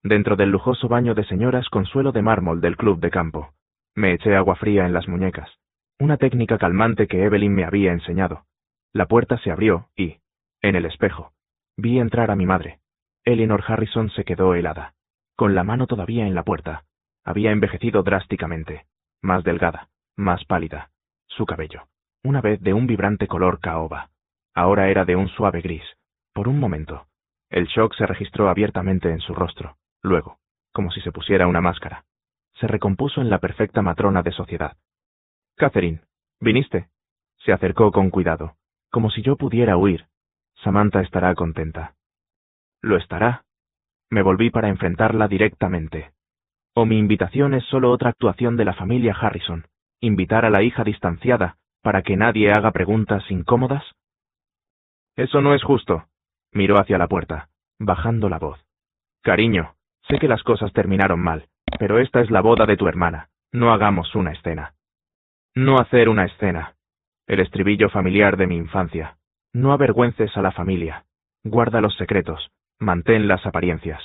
Dentro del lujoso baño de señoras con suelo de mármol del club de campo, me eché agua fría en las muñecas, una técnica calmante que Evelyn me había enseñado. La puerta se abrió y, en el espejo, vi entrar a mi madre. Eleanor Harrison se quedó helada, con la mano todavía en la puerta. Había envejecido drásticamente, más delgada, más pálida. Su cabello, una vez de un vibrante color caoba, ahora era de un suave gris. Por un momento, el shock se registró abiertamente en su rostro. Luego, como si se pusiera una máscara, se recompuso en la perfecta matrona de sociedad. «Catherine, ¿viniste?». Se acercó con cuidado, como si yo pudiera huir. «Samantha estará contenta». «¿Lo estará?». Me volví para enfrentarla directamente. «O mi invitación es solo otra actuación de la familia Harrison, invitar a la hija distanciada ¿Para que nadie haga preguntas incómodas? Eso no es justo. Miró hacia la puerta, bajando la voz. Cariño, sé que las cosas terminaron mal, pero esta es la boda de tu hermana. No hagamos una escena. No hacer una escena. El estribillo familiar de mi infancia. No avergüences a la familia. Guarda los secretos. Mantén las apariencias.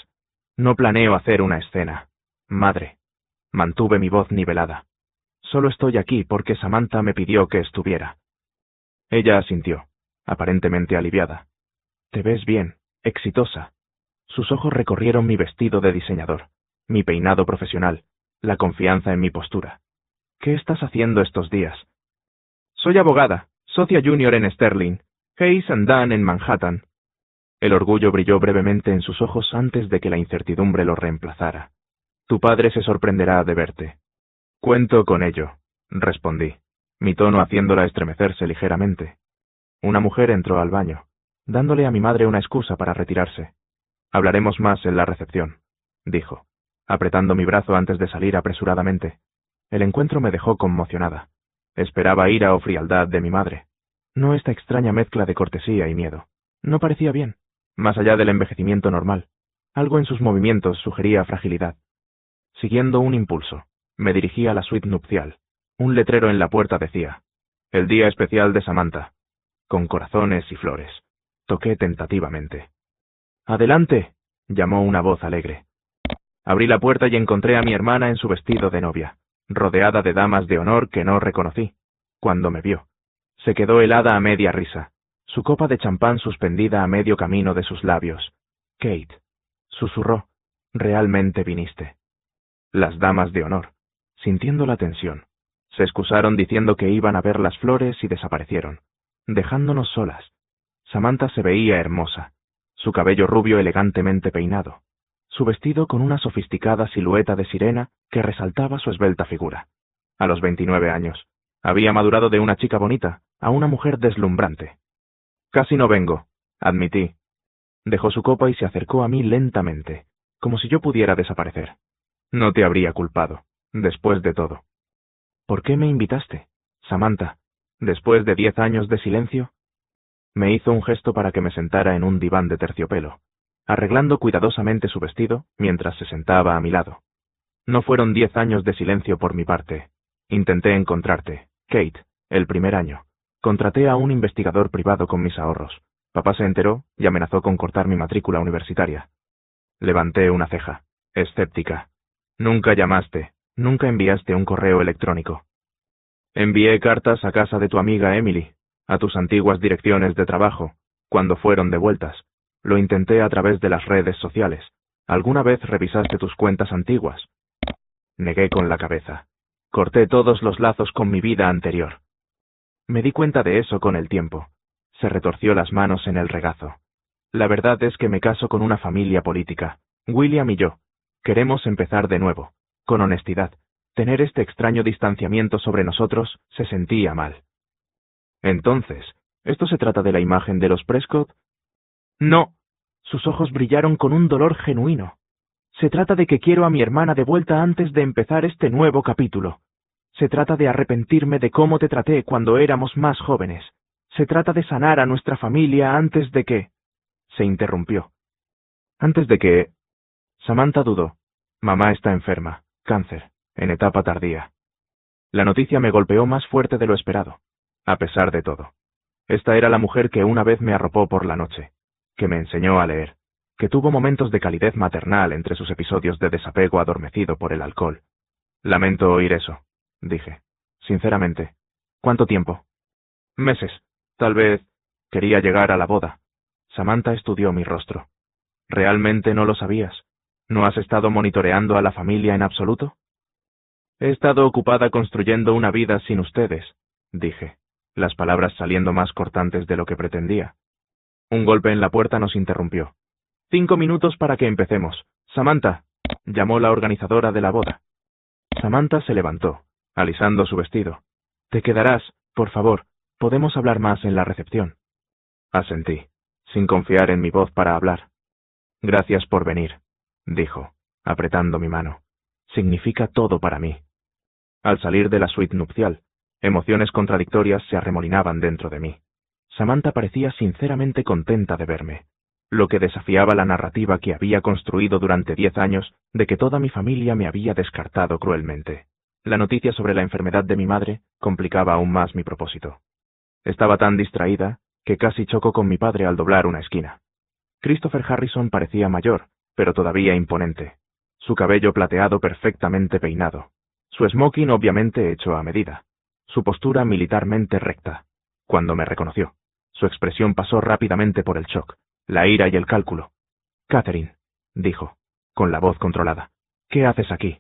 No planeo hacer una escena. Madre. Mantuve mi voz nivelada. Solo estoy aquí porque Samantha me pidió que estuviera. Ella asintió, aparentemente aliviada. Te ves bien, exitosa. Sus ojos recorrieron mi vestido de diseñador, mi peinado profesional, la confianza en mi postura. ¿Qué estás haciendo estos días? Soy abogada, socia junior en Sterling, Hayes & Dunn en Manhattan. El orgullo brilló brevemente en sus ojos antes de que la incertidumbre lo reemplazara. Tu padre se sorprenderá de verte. Cuento con ello, respondí, mi tono haciéndola estremecerse ligeramente. Una mujer entró al baño, dándole a mi madre una excusa para retirarse. Hablaremos más en la recepción, dijo, apretando mi brazo antes de salir apresuradamente. El encuentro me dejó conmocionada. Esperaba ira o frialdad de mi madre. No esta extraña mezcla de cortesía y miedo. No parecía bien, más allá del envejecimiento normal. Algo en sus movimientos sugería fragilidad. Siguiendo un impulso, me dirigí a la suite nupcial. Un letrero en la puerta decía, el día especial de Samantha, con corazones y flores. Toqué tentativamente. ¡Adelante!, llamó una voz alegre. Abrí la puerta y encontré a mi hermana en su vestido de novia, rodeada de damas de honor que no reconocí. Cuando me vio, se quedó helada a media risa, su copa de champán suspendida a medio camino de sus labios. Kate, susurró, realmente viniste. Las damas de honor, sintiendo la tensión, se excusaron diciendo que iban a ver las flores y desaparecieron, dejándonos solas. Samantha se veía hermosa, su cabello rubio elegantemente peinado, su vestido con una sofisticada silueta de sirena que resaltaba su esbelta figura. A los 29 años, había madurado de una chica bonita a una mujer deslumbrante. Casi no vengo, admití. Dejó su copa y se acercó a mí lentamente, como si yo pudiera desaparecer. No te habría culpado, después de todo. ¿Por qué me invitaste, Samantha, después de 10 años de silencio? Me hizo un gesto para que me sentara en un diván de terciopelo, arreglando cuidadosamente su vestido mientras se sentaba a mi lado. No fueron 10 años de silencio por mi parte. Intenté encontrarte, Kate, el primer año. Contraté a un investigador privado con mis ahorros. Papá se enteró y amenazó con cortar mi matrícula universitaria. Levanté una ceja, escéptica. Nunca llamaste, nunca enviaste un correo electrónico. Envié cartas a casa de tu amiga Emily, a tus antiguas direcciones de trabajo, cuando fueron devueltas. Lo intenté a través de las redes sociales. ¿Alguna vez revisaste tus cuentas antiguas? Negué con la cabeza. Corté todos los lazos con mi vida anterior. Me di cuenta de eso con el tiempo. Se retorció las manos en el regazo. La verdad es que me caso con una familia política. William y yo. Queremos empezar de nuevo, con honestidad. Tener este extraño distanciamiento sobre nosotros se sentía mal. Entonces, ¿esto se trata de la imagen de los Prescott? No. Sus ojos brillaron con un dolor genuino. Se trata de que quiero a mi hermana de vuelta antes de empezar este nuevo capítulo. Se trata de arrepentirme de cómo te traté cuando éramos más jóvenes. Se trata de sanar a nuestra familia antes de que... Se interrumpió. Antes de que... Samantha dudó. Mamá está enferma, cáncer, en etapa tardía. La noticia me golpeó más fuerte de lo esperado, a pesar de todo. Esta era la mujer que una vez me arropó por la noche, que me enseñó a leer, que tuvo momentos de calidez maternal entre sus episodios de desapego adormecido por el alcohol. Lamento oír eso, dije. Sinceramente. ¿Cuánto tiempo? Meses. Tal vez... Quería llegar a la boda. Samantha estudió mi rostro. ¿Realmente no lo sabías? ¿No has estado monitoreando a la familia en absoluto? He estado ocupada construyendo una vida sin ustedes, dije, las palabras saliendo más cortantes de lo que pretendía. Un golpe en la puerta nos interrumpió. 5 minutos para que empecemos. Samantha, llamó la organizadora de la boda. Samantha se levantó, alisando su vestido. Te quedarás, por favor, podemos hablar más en la recepción. Asentí, sin confiar en mi voz para hablar. Gracias por venir, dijo, apretando mi mano. Significa todo para mí. Al salir de la suite nupcial, Emociones contradictorias se arremolinaban dentro de mí. Samantha parecía sinceramente contenta de verme, lo que desafiaba la narrativa que había construido durante 10 años de que toda mi familia me había descartado cruelmente. La noticia sobre la enfermedad de mi madre complicaba aún más mi propósito. Estaba tan distraída que casi chocó con mi padre al doblar una esquina. Christopher Harrison parecía mayor, pero todavía imponente. Su cabello plateado perfectamente peinado. Su smoking obviamente hecho a medida. Su postura militarmente recta. Cuando me reconoció, su expresión pasó rápidamente por el shock, la ira y el cálculo. «Catherine», dijo, con la voz controlada, «¿qué haces aquí?»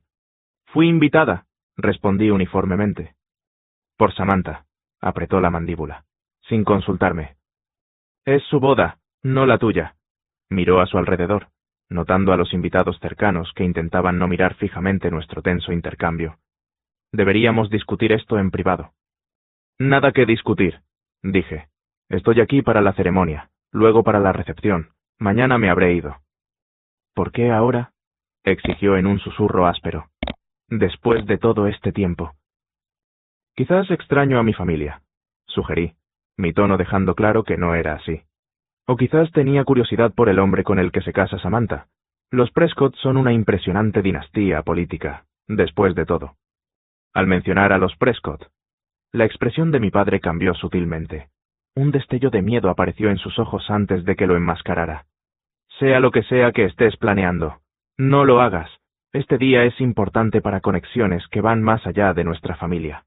«Fui invitada», respondí uniformemente. «Por Samantha», apretó la mandíbula, sin consultarme. «Es su boda, no la tuya». Miró a su alrededor, notando a los invitados cercanos que intentaban no mirar fijamente nuestro tenso intercambio. «Deberíamos discutir esto en privado». «Nada que discutir», dije. «Estoy aquí para la ceremonia, luego para la recepción. Mañana me habré ido». «¿Por qué ahora?», exigió en un susurro áspero. «Después de todo este tiempo». «Quizás extraño a mi familia», sugerí, mi tono dejando claro que no era así. «O quizás tenía curiosidad por el hombre con el que se casa Samantha. Los Prescott son una impresionante dinastía política, después de todo». Al mencionar a los Prescott, la expresión de mi padre cambió sutilmente. Un destello de miedo apareció en sus ojos antes de que lo enmascarara. «Sea lo que sea que estés planeando, no lo hagas. Este día es importante para conexiones que van más allá de nuestra familia».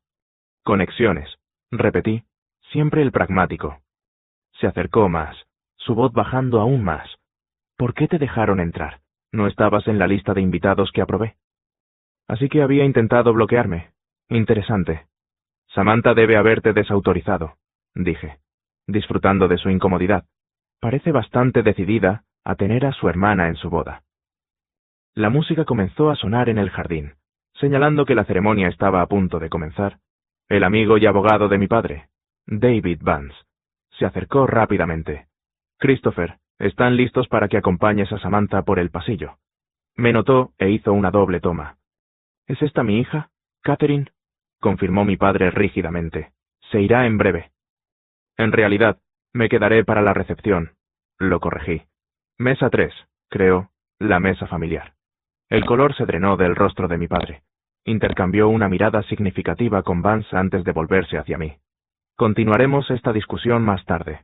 «Conexiones», repetí, siempre el pragmático. Se acercó más, su voz bajando aún más. «¿Por qué te dejaron entrar? ¿No estabas en la lista de invitados que aprobé?» «Así que había intentado bloquearme. Interesante». «Samantha debe haberte desautorizado», dije, disfrutando de su incomodidad. Parece bastante decidida a tener a su hermana en su boda. La música comenzó a sonar en el jardín, señalando que la ceremonia estaba a punto de comenzar. El amigo y abogado de mi padre, David Vance, se acercó rápidamente. «Christopher, están listos para que acompañes a Samantha por el pasillo». Me notó e hizo una doble toma. «¿Es esta mi hija, Catherine?», confirmó mi padre rígidamente. «Se irá en breve». «En realidad, me quedaré para la recepción», lo corregí. «Mesa 3, creo, la mesa familiar». El color se drenó del rostro de mi padre. Intercambió una mirada significativa con Vance antes de volverse hacia mí. «Continuaremos esta discusión más tarde».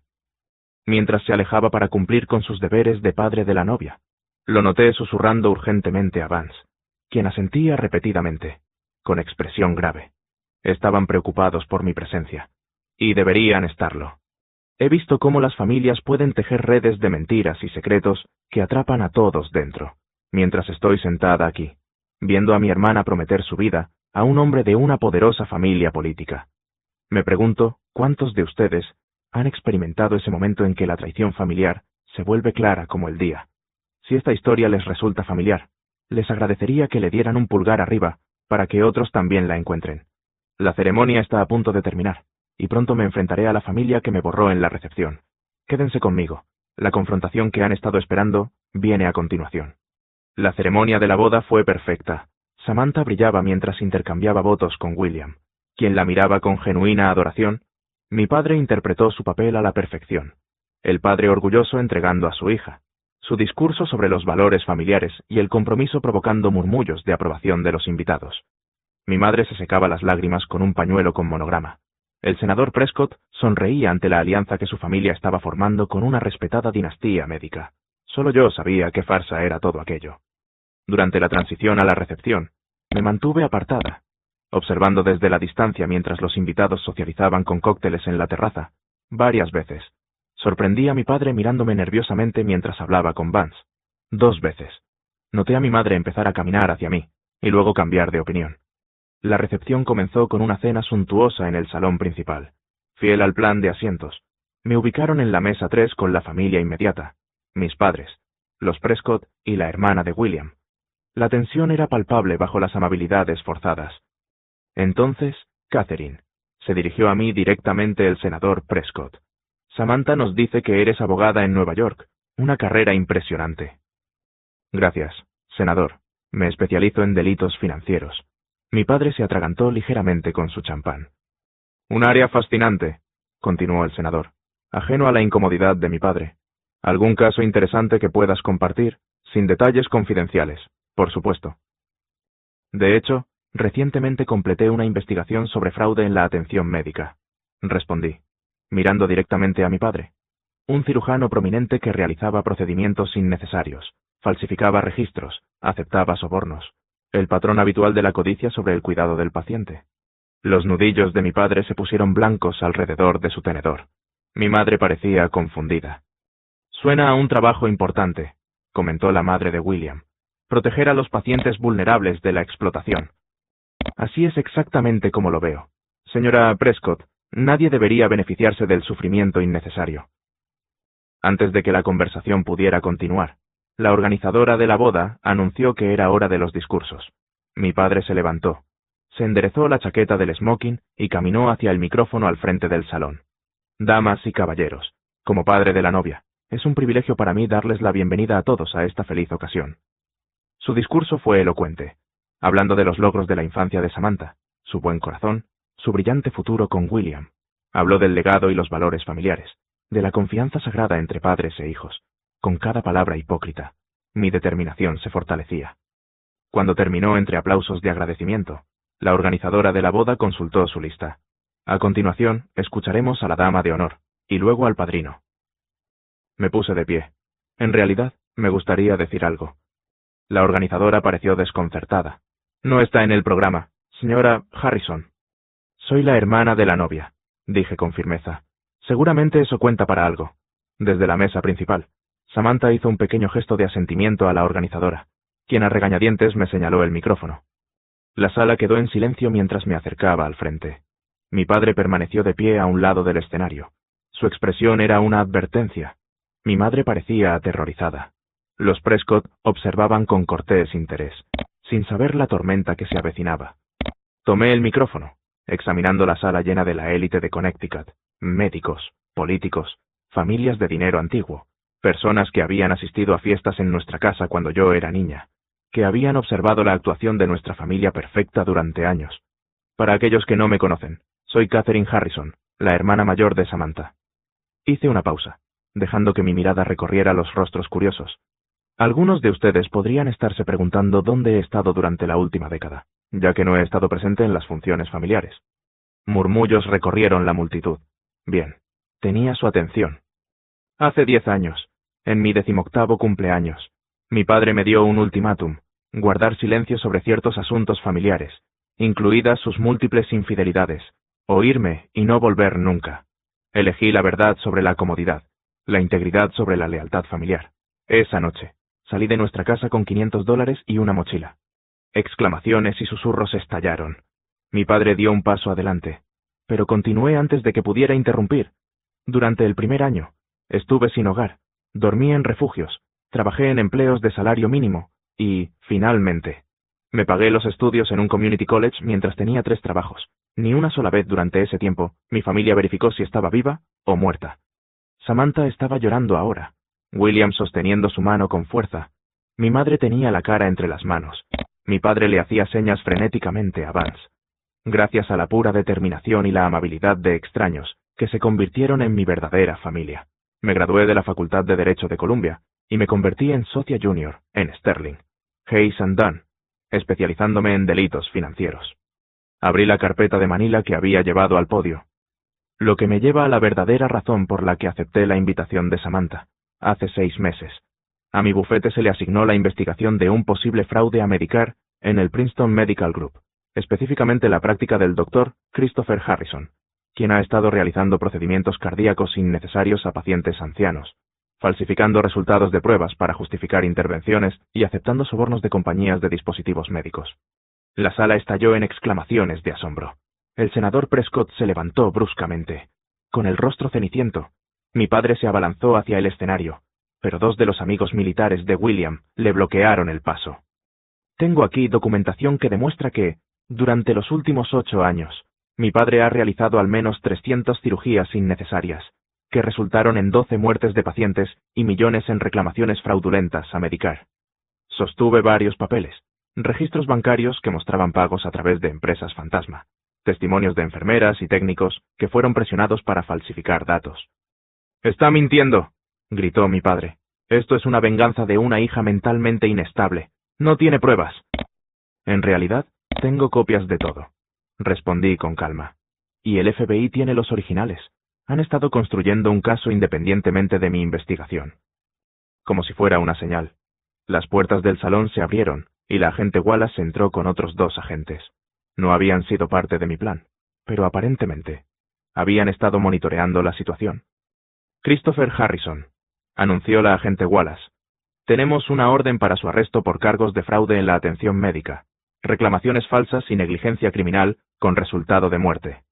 Mientras se alejaba para cumplir con sus deberes de padre de la novia, lo noté susurrando urgentemente a Vance, quien asentía repetidamente, con expresión grave. Estaban preocupados por mi presencia, y deberían estarlo. He visto cómo las familias pueden tejer redes de mentiras y secretos que atrapan a todos dentro, mientras estoy sentada aquí, viendo a mi hermana prometer su vida a un hombre de una poderosa familia política. Me pregunto, ¿cuántos de ustedes han experimentado ese momento en que la traición familiar se vuelve clara como el día? Si esta historia les resulta familiar, les agradecería que le dieran un pulgar arriba para que otros también la encuentren. La ceremonia está a punto de terminar, y pronto me enfrentaré a la familia que me borró en la recepción. Quédense conmigo. La confrontación que han estado esperando viene a continuación. La ceremonia de la boda fue perfecta. Samantha brillaba mientras intercambiaba votos con William, quien la miraba con genuina adoración. Mi padre interpretó su papel a la perfección. El padre orgulloso entregando a su hija. Su discurso sobre los valores familiares y el compromiso provocando murmullos de aprobación de los invitados. Mi madre se secaba las lágrimas con un pañuelo con monograma. El senador Prescott sonreía ante la alianza que su familia estaba formando con una respetada dinastía médica. Solo yo sabía qué farsa era todo aquello. Durante la transición a la recepción, me mantuve apartada, observando desde la distancia mientras los invitados socializaban con cócteles en la terraza. Varias veces. Sorprendí a mi padre mirándome nerviosamente mientras hablaba con Vance. 2 veces. Noté a mi madre empezar a caminar hacia mí, y luego cambiar de opinión. La recepción comenzó con una cena suntuosa en el salón principal. Fiel al plan de asientos, me ubicaron en la mesa 3 con la familia inmediata, mis padres, los Prescott y la hermana de William. La tensión era palpable bajo las amabilidades forzadas. Entonces, Catherine, se dirigió a mí directamente el senador Prescott. Samantha nos dice que eres abogada en Nueva York, una carrera impresionante. Gracias, senador. Me especializo en delitos financieros. Mi padre se atragantó ligeramente con su champán. Un área fascinante, continuó el senador, ajeno a la incomodidad de mi padre. ¿Algún caso interesante que puedas compartir, sin detalles confidenciales, por supuesto? De hecho, recientemente completé una investigación sobre fraude en la atención médica, respondí, mirando directamente a mi padre. Un cirujano prominente que realizaba procedimientos innecesarios, falsificaba registros, aceptaba sobornos, el patrón habitual de la codicia sobre el cuidado del paciente. Los nudillos de mi padre se pusieron blancos alrededor de su tenedor. Mi madre parecía confundida. Suena a un trabajo importante, comentó la madre de William. Proteger a los pacientes vulnerables de la explotación. Así es exactamente como lo veo. Señora Prescott, nadie debería beneficiarse del sufrimiento innecesario. Antes de que la conversación pudiera continuar, la organizadora de la boda anunció que era hora de los discursos. Mi padre se levantó, se enderezó la chaqueta del smoking y caminó hacia el micrófono al frente del salón. Damas y caballeros, como padre de la novia, es un privilegio para mí darles la bienvenida a todos a esta feliz ocasión. Su discurso fue elocuente, hablando de los logros de la infancia de Samantha, su buen corazón, su brillante futuro con William. Habló del legado y los valores familiares, de la confianza sagrada entre padres e hijos. Con cada palabra hipócrita, mi determinación se fortalecía. Cuando terminó entre aplausos de agradecimiento, la organizadora de la boda consultó su lista. A continuación, escucharemos a la dama de honor, y luego al padrino. Me puse de pie. En realidad, me gustaría decir algo. La organizadora pareció desconcertada. No está en el programa, señora Harrison. Soy la hermana de la novia, dije con firmeza. Seguramente eso cuenta para algo. Desde la mesa principal, Samantha hizo un pequeño gesto de asentimiento a la organizadora, quien a regañadientes me señaló el micrófono. La sala quedó en silencio mientras me acercaba al frente. Mi padre permaneció de pie a un lado del escenario. Su expresión era una advertencia. Mi madre parecía aterrorizada. Los Prescott observaban con cortés interés, sin saber la tormenta que se avecinaba. Tomé el micrófono, examinando la sala llena de la élite de Connecticut, médicos, políticos, familias de dinero antiguo, personas que habían asistido a fiestas en nuestra casa cuando yo era niña, que habían observado la actuación de nuestra familia perfecta durante años. Para aquellos que no me conocen, soy Catherine Harrison, la hermana mayor de Samantha. Hice una pausa, dejando que mi mirada recorriera los rostros curiosos. Algunos de ustedes podrían estarse preguntando dónde he estado durante la última década, ya que no he estado presente en las funciones familiares. Murmullos recorrieron la multitud. Bien, tenía su atención. Hace 10 años, en mi 18º cumpleaños, mi padre me dio un ultimátum, guardar silencio sobre ciertos asuntos familiares, incluidas sus múltiples infidelidades, oírme y no volver nunca. Elegí la verdad sobre la comodidad, la integridad sobre la lealtad familiar. Esa noche, salí de nuestra casa con $500 y una mochila. Exclamaciones y susurros estallaron. Mi padre dio un paso adelante, pero continué antes de que pudiera interrumpir. Durante el primer año, estuve sin hogar, dormí en refugios, trabajé en empleos de salario mínimo, y, finalmente, me pagué los estudios en un community college mientras tenía 3 trabajos. Ni una sola vez durante ese tiempo, mi familia verificó si estaba viva o muerta. Samantha estaba llorando ahora, William sosteniendo su mano con fuerza. Mi madre tenía la cara entre las manos. Mi padre le hacía señas frenéticamente a Vance. Gracias a la pura determinación y la amabilidad de extraños, que se convirtieron en mi verdadera familia. Me gradué de la Facultad de Derecho de Columbia, y me convertí en socia junior, en Sterling, Hayes & Dunn, especializándome en delitos financieros. Abrí la carpeta de Manila que había llevado al podio. Lo que me lleva a la verdadera razón por la que acepté la invitación de Samantha, hace 6 meses. A mi bufete se le asignó la investigación de un posible fraude a Medicare en el Princeton Medical Group, específicamente la práctica del Dr. Christopher Harrison, quien ha estado realizando procedimientos cardíacos innecesarios a pacientes ancianos, falsificando resultados de pruebas para justificar intervenciones y aceptando sobornos de compañías de dispositivos médicos. La sala estalló en exclamaciones de asombro. El senador Prescott se levantó bruscamente. Con el rostro ceniciento, mi padre se abalanzó hacia el escenario, pero 2 de los amigos militares de William le bloquearon el paso. Tengo aquí documentación que demuestra que, durante los últimos 8 años, mi padre ha realizado al menos 300 cirugías innecesarias, que resultaron en 12 muertes de pacientes y millones en reclamaciones fraudulentas a Medicare. Sostuve varios papeles, registros bancarios que mostraban pagos a través de empresas fantasma, testimonios de enfermeras y técnicos que fueron presionados para falsificar datos. «¡Está mintiendo!», gritó mi padre. «Esto es una venganza de una hija mentalmente inestable. No tiene pruebas». «En realidad, tengo copias de todo», respondí con calma. «Y el FBI tiene los originales. Han estado construyendo un caso independientemente de mi investigación». Como si fuera una señal, las puertas del salón se abrieron y la agente Wallace entró con otros 2 agentes. No habían sido parte de mi plan, pero aparentemente habían estado monitoreando la situación. «Christopher Harrison», anunció la agente Wallace. «Tenemos una orden para su arresto por cargos de fraude en la atención médica, reclamaciones falsas y negligencia criminal con resultado de muerte».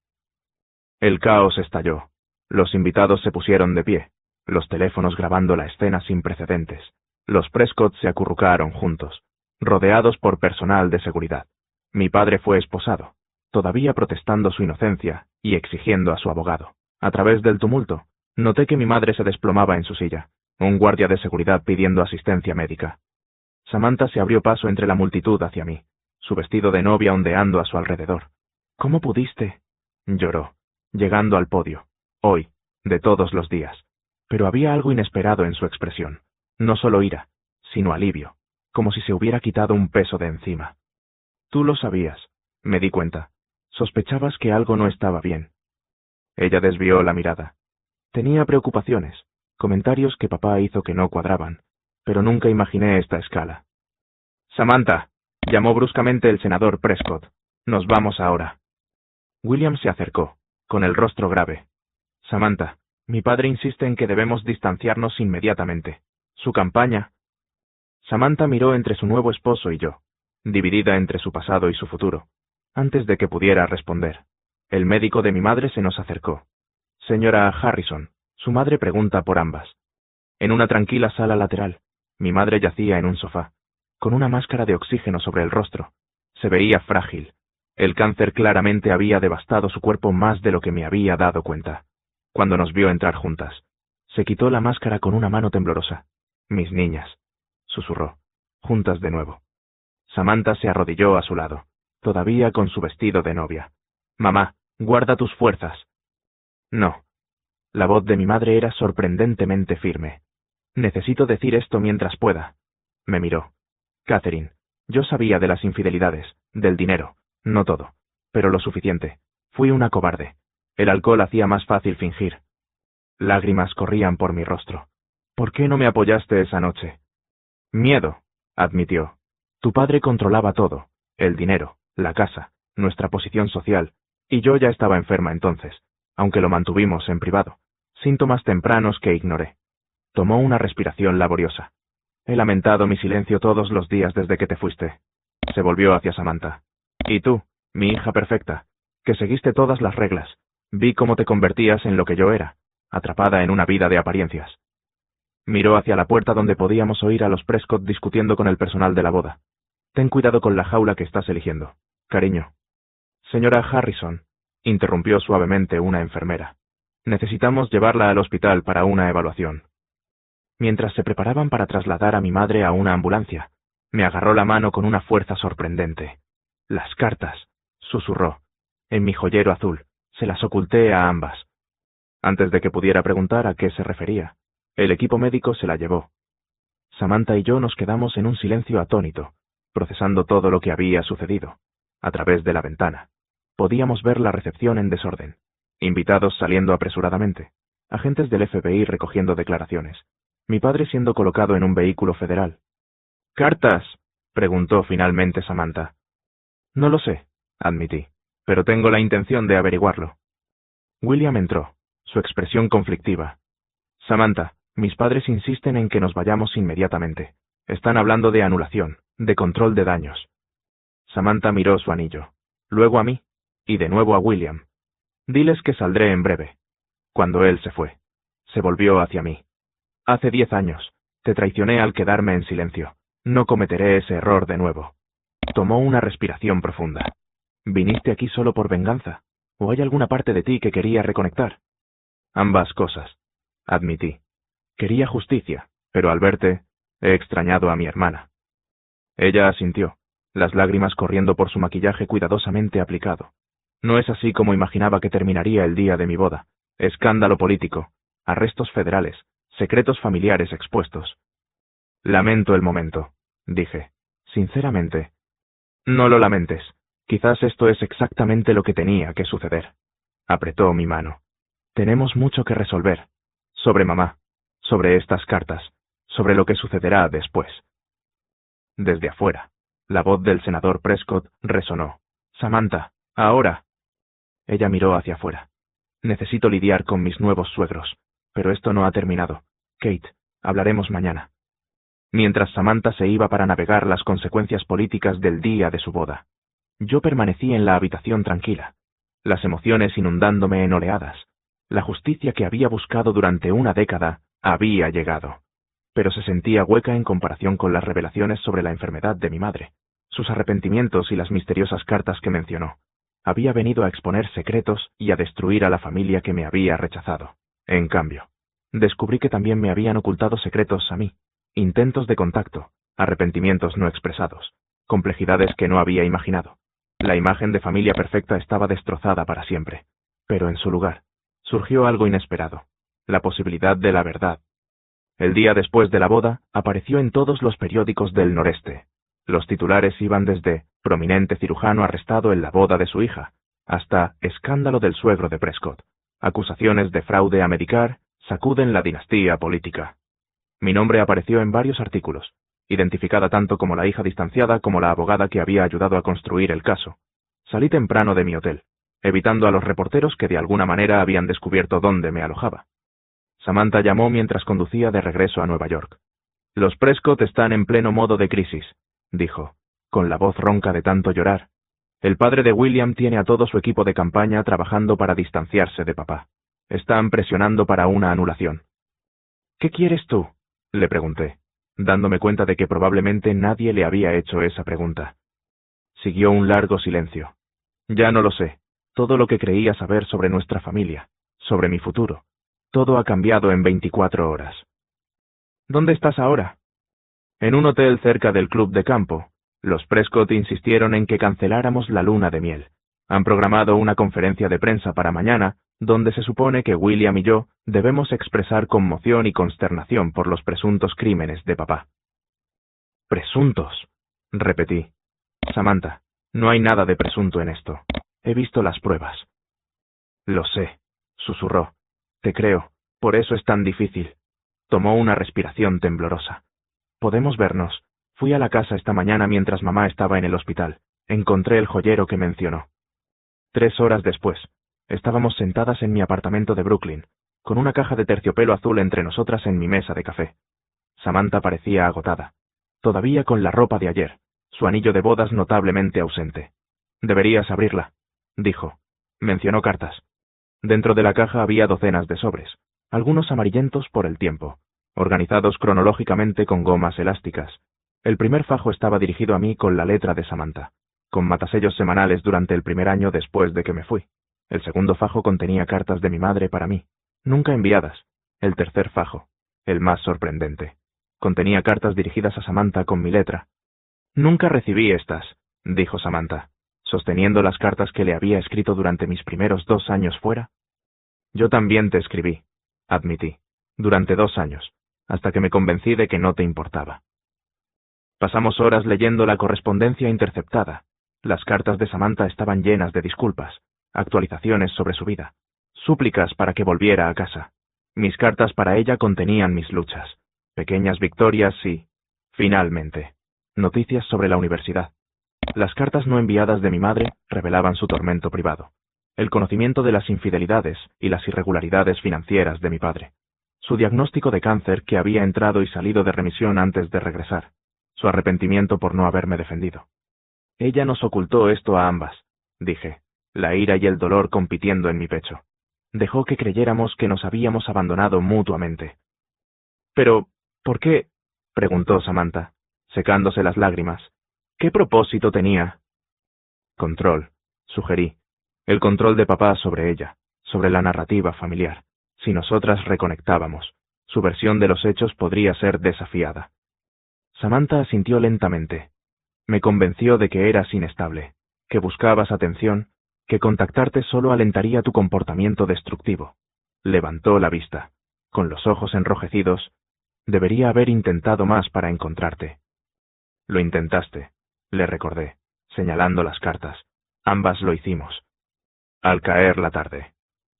El caos estalló. Los invitados se pusieron de pie, los teléfonos grabando la escena sin precedentes. Los Prescott se acurrucaron juntos, rodeados por personal de seguridad. Mi padre fue esposado, todavía protestando su inocencia y exigiendo a su abogado. A través del tumulto, noté que mi madre se desplomaba en su silla, un guardia de seguridad pidiendo asistencia médica. Samantha se abrió paso entre la multitud hacia mí, su vestido de novia ondeando a su alrededor. «¿Cómo pudiste?», lloró, llegando al podio. Hoy, de todos los días. Pero había algo inesperado en su expresión. No solo ira, sino alivio, como si se hubiera quitado un peso de encima. «Tú lo sabías», me di cuenta. «Sospechabas que algo no estaba bien». Ella desvió la mirada. Tenía preocupaciones, comentarios que papá hizo que no cuadraban, pero nunca imaginé esta escala. «Samantha», llamó bruscamente el senador Prescott. «Nos vamos ahora». William se acercó, con el rostro grave. «Samantha, mi padre insiste en que debemos distanciarnos inmediatamente. Su campaña...». Samantha miró entre su nuevo esposo y yo, dividida entre su pasado y su futuro. Antes de que pudiera responder, el médico de mi madre se nos acercó. «Señora Harrison», su madre pregunta por ambas. En una tranquila sala lateral, mi madre yacía en un sofá, con una máscara de oxígeno sobre el rostro. Se veía frágil. El cáncer claramente había devastado su cuerpo más de lo que me había dado cuenta. Cuando nos vio entrar juntas, se quitó la máscara con una mano temblorosa. «Mis niñas», susurró, juntas de nuevo. Samantha se arrodilló a su lado, todavía con su vestido de novia. «Mamá, guarda tus fuerzas». «No». La voz de mi madre era sorprendentemente firme. «Necesito decir esto mientras pueda». Me miró. «Catherine, yo sabía de las infidelidades, del dinero, no todo, pero lo suficiente. Fui una cobarde. El alcohol hacía más fácil fingir». Lágrimas corrían por mi rostro. «¿Por qué no me apoyaste esa noche?» «Miedo», admitió. «Tu padre controlaba todo, el dinero, la casa, nuestra posición social, y yo ya estaba enferma entonces, aunque lo mantuvimos en privado. Síntomas tempranos que ignoré». Tomó una respiración laboriosa. «He lamentado mi silencio todos los días desde que te fuiste». Se volvió hacia Samantha. «Y tú, mi hija perfecta, que seguiste todas las reglas. Vi cómo te convertías en lo que yo era, atrapada en una vida de apariencias». Miró hacia la puerta donde podíamos oír a los Prescott discutiendo con el personal de la boda. «Ten cuidado con la jaula que estás eligiendo, cariño». «Señora Harrison», interrumpió suavemente una enfermera. «Necesitamos llevarla al hospital para una evaluación». Mientras se preparaban para trasladar a mi madre a una ambulancia, me agarró la mano con una fuerza sorprendente. «Las cartas», susurró. «En mi joyero azul. Se las oculté a ambas». Antes de que pudiera preguntar a qué se refería, el equipo médico se la llevó. Samantha y yo nos quedamos en un silencio atónito, procesando todo lo que había sucedido. A través de la ventana, podíamos ver la recepción en desorden, invitados saliendo apresuradamente, agentes del FBI recogiendo declaraciones, mi padre siendo colocado en un vehículo federal. «¿Cartas?», preguntó finalmente Samantha. «No lo sé», admití, «pero tengo la intención de averiguarlo». William entró, su expresión conflictiva. «Samantha, mis padres insisten en que nos vayamos inmediatamente. Están hablando de anulación, de control de daños». Samantha miró su anillo, luego a mí, y de nuevo a William. «Diles que saldré en breve». Cuando él se fue, se volvió hacia mí. «Hace 10 años, te traicioné al quedarme en silencio. No cometeré ese error de nuevo». Tomó una respiración profunda. «¿Viniste aquí solo por venganza? ¿O hay alguna parte de ti que quería reconectar?» «Ambas cosas», admití. «Quería justicia, pero al verte, he extrañado a mi hermana». Ella asintió, las lágrimas corriendo por su maquillaje cuidadosamente aplicado. No es así como imaginaba que terminaría el día de mi boda. Escándalo político, arrestos federales, secretos familiares expuestos. Lamento el momento, dije. Sinceramente. No lo lamentes. Quizás esto es exactamente lo que tenía que suceder. Apretó mi mano. Tenemos mucho que resolver. Sobre mamá. Sobre estas cartas. Sobre lo que sucederá después. Desde afuera, la voz del senador Prescott resonó. Samantha, ahora. Ella miró hacia afuera. Necesito lidiar con mis nuevos suegros. Pero esto no ha terminado. Kate, hablaremos mañana. Mientras Samantha se iba para navegar las consecuencias políticas del día de su boda, yo permanecí en la habitación tranquila, las emociones inundándome en oleadas. La justicia que había buscado durante una década había llegado, pero se sentía hueca en comparación con las revelaciones sobre la enfermedad de mi madre, sus arrepentimientos y las misteriosas cartas que mencionó. Había venido a exponer secretos y a destruir a la familia que me había rechazado. En cambio, descubrí que también me habían ocultado secretos a mí, intentos de contacto, arrepentimientos no expresados, complejidades que no había imaginado. La imagen de familia perfecta estaba destrozada para siempre, pero en su lugar, surgió algo inesperado, la posibilidad de la verdad. El día después de la boda, apareció en todos los periódicos del noreste. Los titulares iban desde prominente cirujano arrestado en la boda de su hija, hasta escándalo del suegro de Prescott. Acusaciones de fraude a Medicare sacuden la dinastía política. Mi nombre apareció en varios artículos, identificada tanto como la hija distanciada como la abogada que había ayudado a construir el caso. Salí temprano de mi hotel, evitando a los reporteros que de alguna manera habían descubierto dónde me alojaba. Samantha llamó mientras conducía de regreso a Nueva York. Los Prescott están en pleno modo de crisis, dijo, con la voz ronca de tanto llorar. El padre de William tiene a todo su equipo de campaña trabajando para distanciarse de papá. Están presionando para una anulación. ¿Qué quieres tú?, le pregunté, dándome cuenta de que probablemente nadie le había hecho esa pregunta. Siguió un largo silencio. Ya no lo sé. Todo lo que creía saber sobre nuestra familia, sobre mi futuro, todo ha cambiado en 24 horas. ¿Dónde estás ahora? En un hotel cerca del club de campo. Los Prescott insistieron en que canceláramos la luna de miel. Han programado una conferencia de prensa para mañana, donde se supone que William y yo debemos expresar conmoción y consternación por los presuntos crímenes de papá. Presuntos, repetí. Samantha, no hay nada de presunto en esto. He visto las pruebas. Lo sé, susurró. Te creo, por eso es tan difícil. Tomó una respiración temblorosa. Podemos vernos. Fui a la casa esta mañana mientras mamá estaba en el hospital. Encontré el joyero que mencionó. 3 horas después, estábamos sentadas en mi apartamento de Brooklyn, con una caja de terciopelo azul entre nosotras en mi mesa de café. Samantha parecía agotada, todavía con la ropa de ayer, su anillo de bodas notablemente ausente. Deberías abrirla, dijo. Mencionó cartas. Dentro de la caja había docenas de sobres, algunos amarillentos por el tiempo, organizados cronológicamente con gomas elásticas. El primer fajo estaba dirigido a mí con la letra de Samantha, con matasellos semanales durante el primer año después de que me fui. El segundo fajo contenía cartas de mi madre para mí, nunca enviadas. El tercer fajo, el más sorprendente, contenía cartas dirigidas a Samantha con mi letra. Nunca recibí estas, dijo Samantha, sosteniendo las cartas que le había escrito durante mis primeros 2 años fuera. Yo también te escribí, admití, durante 2 años, hasta que me convencí de que no te importaba. Pasamos horas leyendo la correspondencia interceptada. Las cartas de Samantha estaban llenas de disculpas, actualizaciones sobre su vida, súplicas para que volviera a casa. Mis cartas para ella contenían mis luchas, pequeñas victorias y, finalmente, noticias sobre la universidad. Las cartas no enviadas de mi madre revelaban su tormento privado, el conocimiento de las infidelidades y las irregularidades financieras de mi padre, su diagnóstico de cáncer que había entrado y salido de remisión antes de regresar, su arrepentimiento por no haberme defendido. Ella nos ocultó esto a ambas, dije, la ira y el dolor compitiendo en mi pecho. Dejó que creyéramos que nos habíamos abandonado mutuamente. Pero, ¿por qué?, preguntó Samantha, secándose las lágrimas. ¿Qué propósito tenía? Control, sugerí. El control de papá sobre ella, sobre la narrativa familiar. Si nosotras reconectábamos, su versión de los hechos podría ser desafiada. Samantha asintió lentamente. Me convenció de que eras inestable, que buscabas atención, que contactarte solo alentaría tu comportamiento destructivo. Levantó la vista. Con los ojos enrojecidos, debería haber intentado más para encontrarte. Lo intentaste, le recordé, señalando las cartas. Ambas lo hicimos. Al caer la tarde,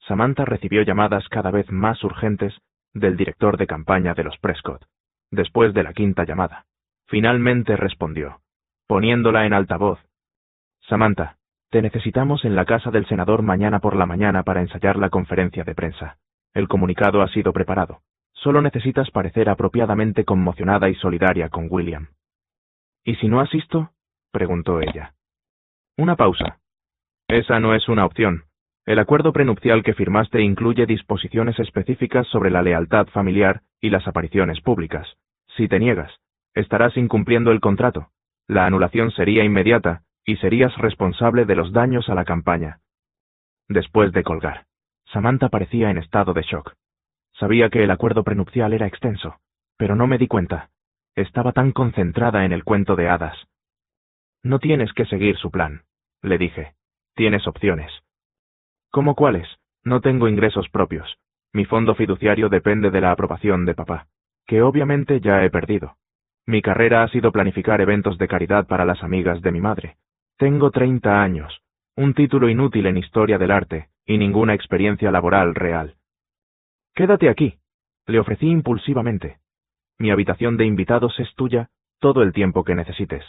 Samantha recibió llamadas cada vez más urgentes del director de campaña de los Prescott. Después de la quinta llamada, finalmente respondió, poniéndola en altavoz. Samantha, te necesitamos en la casa del senador mañana por la mañana para ensayar la conferencia de prensa. El comunicado ha sido preparado. Solo necesitas parecer apropiadamente conmocionada y solidaria con William. ¿Y si no asisto?, preguntó ella. Una pausa. Esa no es una opción. El acuerdo prenupcial que firmaste incluye disposiciones específicas sobre la lealtad familiar y las apariciones públicas. Si te niegas, estarás incumpliendo el contrato. La anulación sería inmediata y serías responsable de los daños a la campaña. Después de colgar, Samantha parecía en estado de shock. Sabía que el acuerdo prenupcial era extenso, pero no me di cuenta. Estaba tan concentrada en el cuento de hadas. No tienes que seguir su plan, le dije. Tienes opciones. ¿Cómo cuáles? No tengo ingresos propios. Mi fondo fiduciario depende de la aprobación de papá, que obviamente ya he perdido. Mi carrera ha sido planificar eventos de caridad para las amigas de mi madre. Tengo 30 años, un título inútil en historia del arte y ninguna experiencia laboral real. Quédate aquí, le ofrecí impulsivamente. Mi habitación de invitados es tuya todo el tiempo que necesites,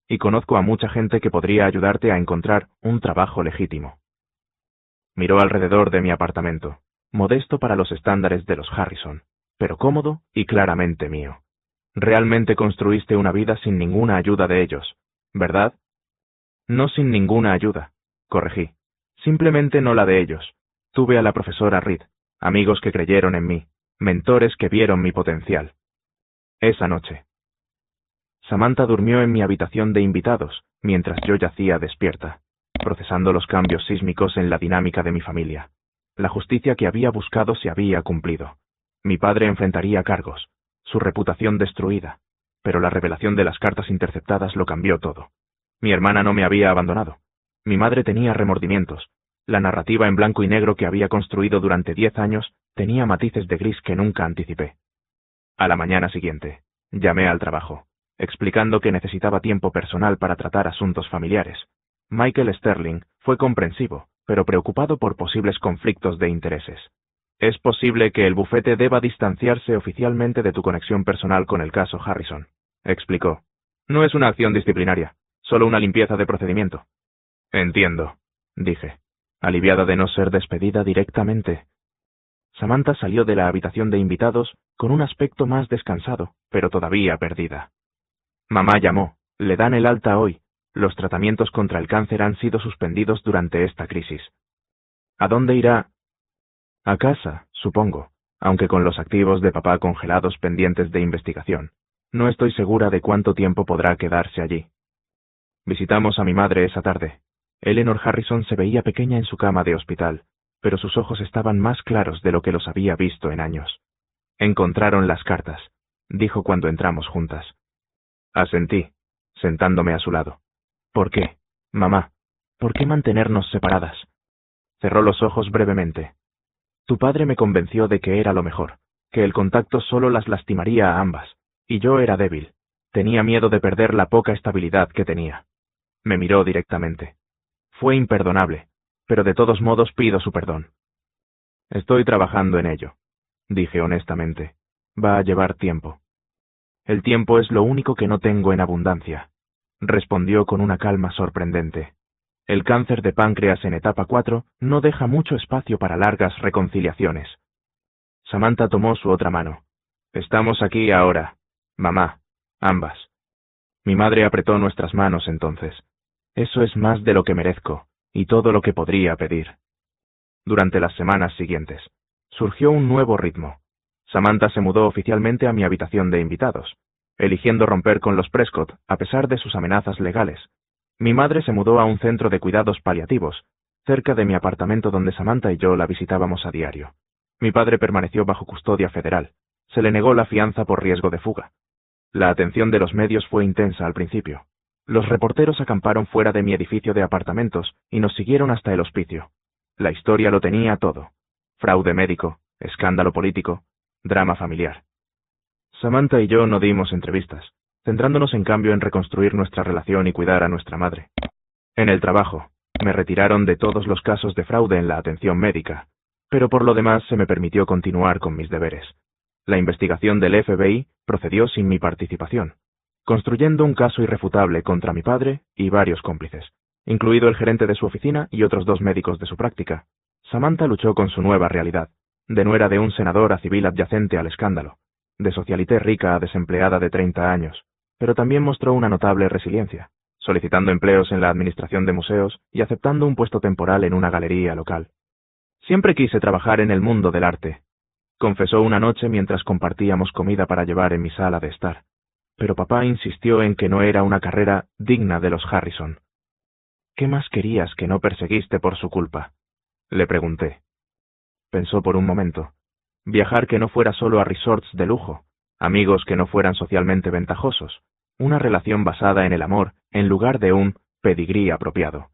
y conozco a mucha gente que podría ayudarte a encontrar un trabajo legítimo. Miró alrededor de mi apartamento, modesto para los estándares de los Harrison, pero cómodo y claramente mío. Realmente construiste una vida sin ninguna ayuda de ellos, ¿verdad? No sin ninguna ayuda, corregí. Simplemente no la de ellos. Tuve a la profesora Reed, amigos que creyeron en mí, mentores que vieron mi potencial. Esa noche, Samantha durmió en mi habitación de invitados, mientras yo yacía despierta, procesando los cambios sísmicos en la dinámica de mi familia. La justicia que había buscado se había cumplido. Mi padre enfrentaría cargos, su reputación destruida, pero la revelación de las cartas interceptadas lo cambió todo. Mi hermana no me había abandonado. Mi madre tenía remordimientos. La narrativa en blanco y negro que había construido durante 10 años tenía matices de gris que nunca anticipé. A la mañana siguiente, llamé al trabajo, explicando que necesitaba tiempo personal para tratar asuntos familiares. Michael Sterling fue comprensivo, pero preocupado por posibles conflictos de intereses. Es posible que el bufete deba distanciarse oficialmente de tu conexión personal con el caso Harrison, explicó. No es una acción disciplinaria, solo una limpieza de procedimiento. Entiendo, dije, aliviada de no ser despedida directamente. Samantha salió de la habitación de invitados con un aspecto más descansado, pero todavía perdida. Mamá llamó, le dan el alta hoy. Los tratamientos contra el cáncer han sido suspendidos durante esta crisis. ¿A dónde irá? A casa, supongo, aunque con los activos de papá congelados pendientes de investigación. No estoy segura de cuánto tiempo podrá quedarse allí. Visitamos a mi madre esa tarde. Eleanor Harrison se veía pequeña en su cama de hospital, pero sus ojos estaban más claros de lo que los había visto en años. Encontraron las cartas, dijo cuando entramos juntas. Asentí, sentándome a su lado. ¿Por qué, mamá? ¿Por qué mantenernos separadas? Cerró los ojos brevemente. Tu padre me convenció de que era lo mejor, que el contacto solo las lastimaría a ambas, y yo era débil. Tenía miedo de perder la poca estabilidad que tenía. Me miró directamente. Fue imperdonable, pero de todos modos pido su perdón. Estoy trabajando en ello, dije honestamente. Va a llevar tiempo. El tiempo es lo único que no tengo en abundancia, respondió con una calma sorprendente. El cáncer de páncreas en etapa 4 no deja mucho espacio para largas reconciliaciones. Samantha tomó su otra mano. Estamos aquí ahora, mamá, ambas. Mi madre apretó nuestras manos entonces. Eso es más de lo que merezco, y todo lo que podría pedir. Durante las semanas siguientes, surgió un nuevo ritmo. Samantha se mudó oficialmente a mi habitación de invitados, eligiendo romper con los Prescott a pesar de sus amenazas legales. Mi madre se mudó a un centro de cuidados paliativos, cerca de mi apartamento donde Samantha y yo la visitábamos a diario. Mi padre permaneció bajo custodia federal. Se le negó la fianza por riesgo de fuga. La atención de los medios fue intensa al principio. Los reporteros acamparon fuera de mi edificio de apartamentos y nos siguieron hasta el hospicio. La historia lo tenía todo: fraude médico, escándalo político, drama familiar. Samantha y yo no dimos entrevistas, centrándonos en cambio en reconstruir nuestra relación y cuidar a nuestra madre. En el trabajo, me retiraron de todos los casos de fraude en la atención médica, pero por lo demás se me permitió continuar con mis deberes. La investigación del FBI procedió sin mi participación, construyendo un caso irrefutable contra mi padre y varios cómplices, incluido el gerente de su oficina y otros 2 médicos de su práctica. Samantha luchó con su nueva realidad, de nuera de un senador a civil adyacente al escándalo, de socialité rica a desempleada de 30 años, pero también mostró una notable resiliencia, solicitando empleos en la administración de museos y aceptando un puesto temporal en una galería local. Siempre quise trabajar en el mundo del arte, confesó una noche mientras compartíamos comida para llevar en mi sala de estar, pero papá insistió en que no era una carrera digna de los Harrison. ¿Qué más querías que no perseguiste por su culpa?, le pregunté. Pensó por un momento. Viajar que no fuera solo a resorts de lujo, amigos que no fueran socialmente ventajosos, una relación basada en el amor en lugar de un pedigrí apropiado.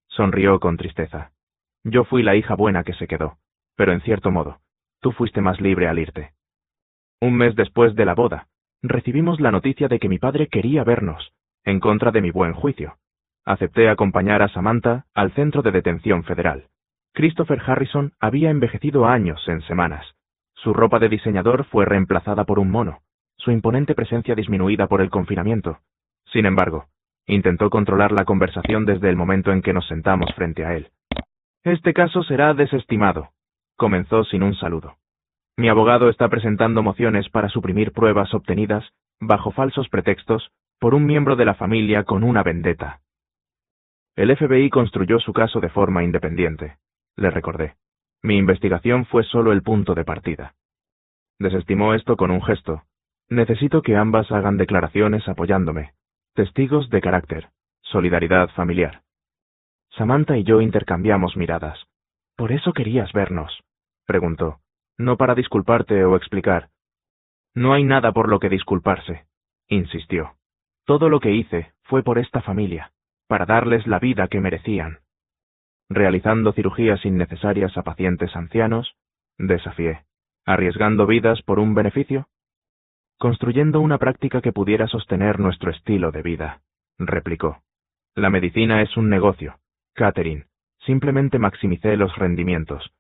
Sonrió con tristeza. Yo fui la hija buena que se quedó, pero en cierto modo, tú fuiste más libre al irte. Un mes después de la boda, recibimos la noticia de que mi padre quería vernos, en contra de mi buen juicio. Acepté acompañar a Samantha al centro de detención federal. Christopher Harrison había envejecido años en semanas. Su ropa de diseñador fue reemplazada por un mono, su imponente presencia disminuida por el confinamiento. Sin embargo, intentó controlar la conversación desde el momento en que nos sentamos frente a él. Este caso será desestimado, comenzó sin un saludo. Mi abogado está presentando mociones para suprimir pruebas obtenidas, bajo falsos pretextos, por un miembro de la familia con una vendetta. El FBI construyó su caso de forma independiente, le recordé. Mi investigación fue solo el punto de partida. Desestimó esto con un gesto. Necesito que ambas hagan declaraciones apoyándome. Testigos de carácter. Solidaridad familiar. Samantha y yo intercambiamos miradas. ¿Por eso querías vernos?, preguntó. No para disculparte o explicar. No hay nada por lo que disculparse, insistió. Todo lo que hice fue por esta familia, para darles la vida que merecían. Realizando cirugías innecesarias a pacientes ancianos, desafié. ¿Arriesgando vidas por un beneficio? Construyendo una práctica que pudiera sostener nuestro estilo de vida, replicó. La medicina es un negocio, Catherine. Simplemente maximicé los rendimientos.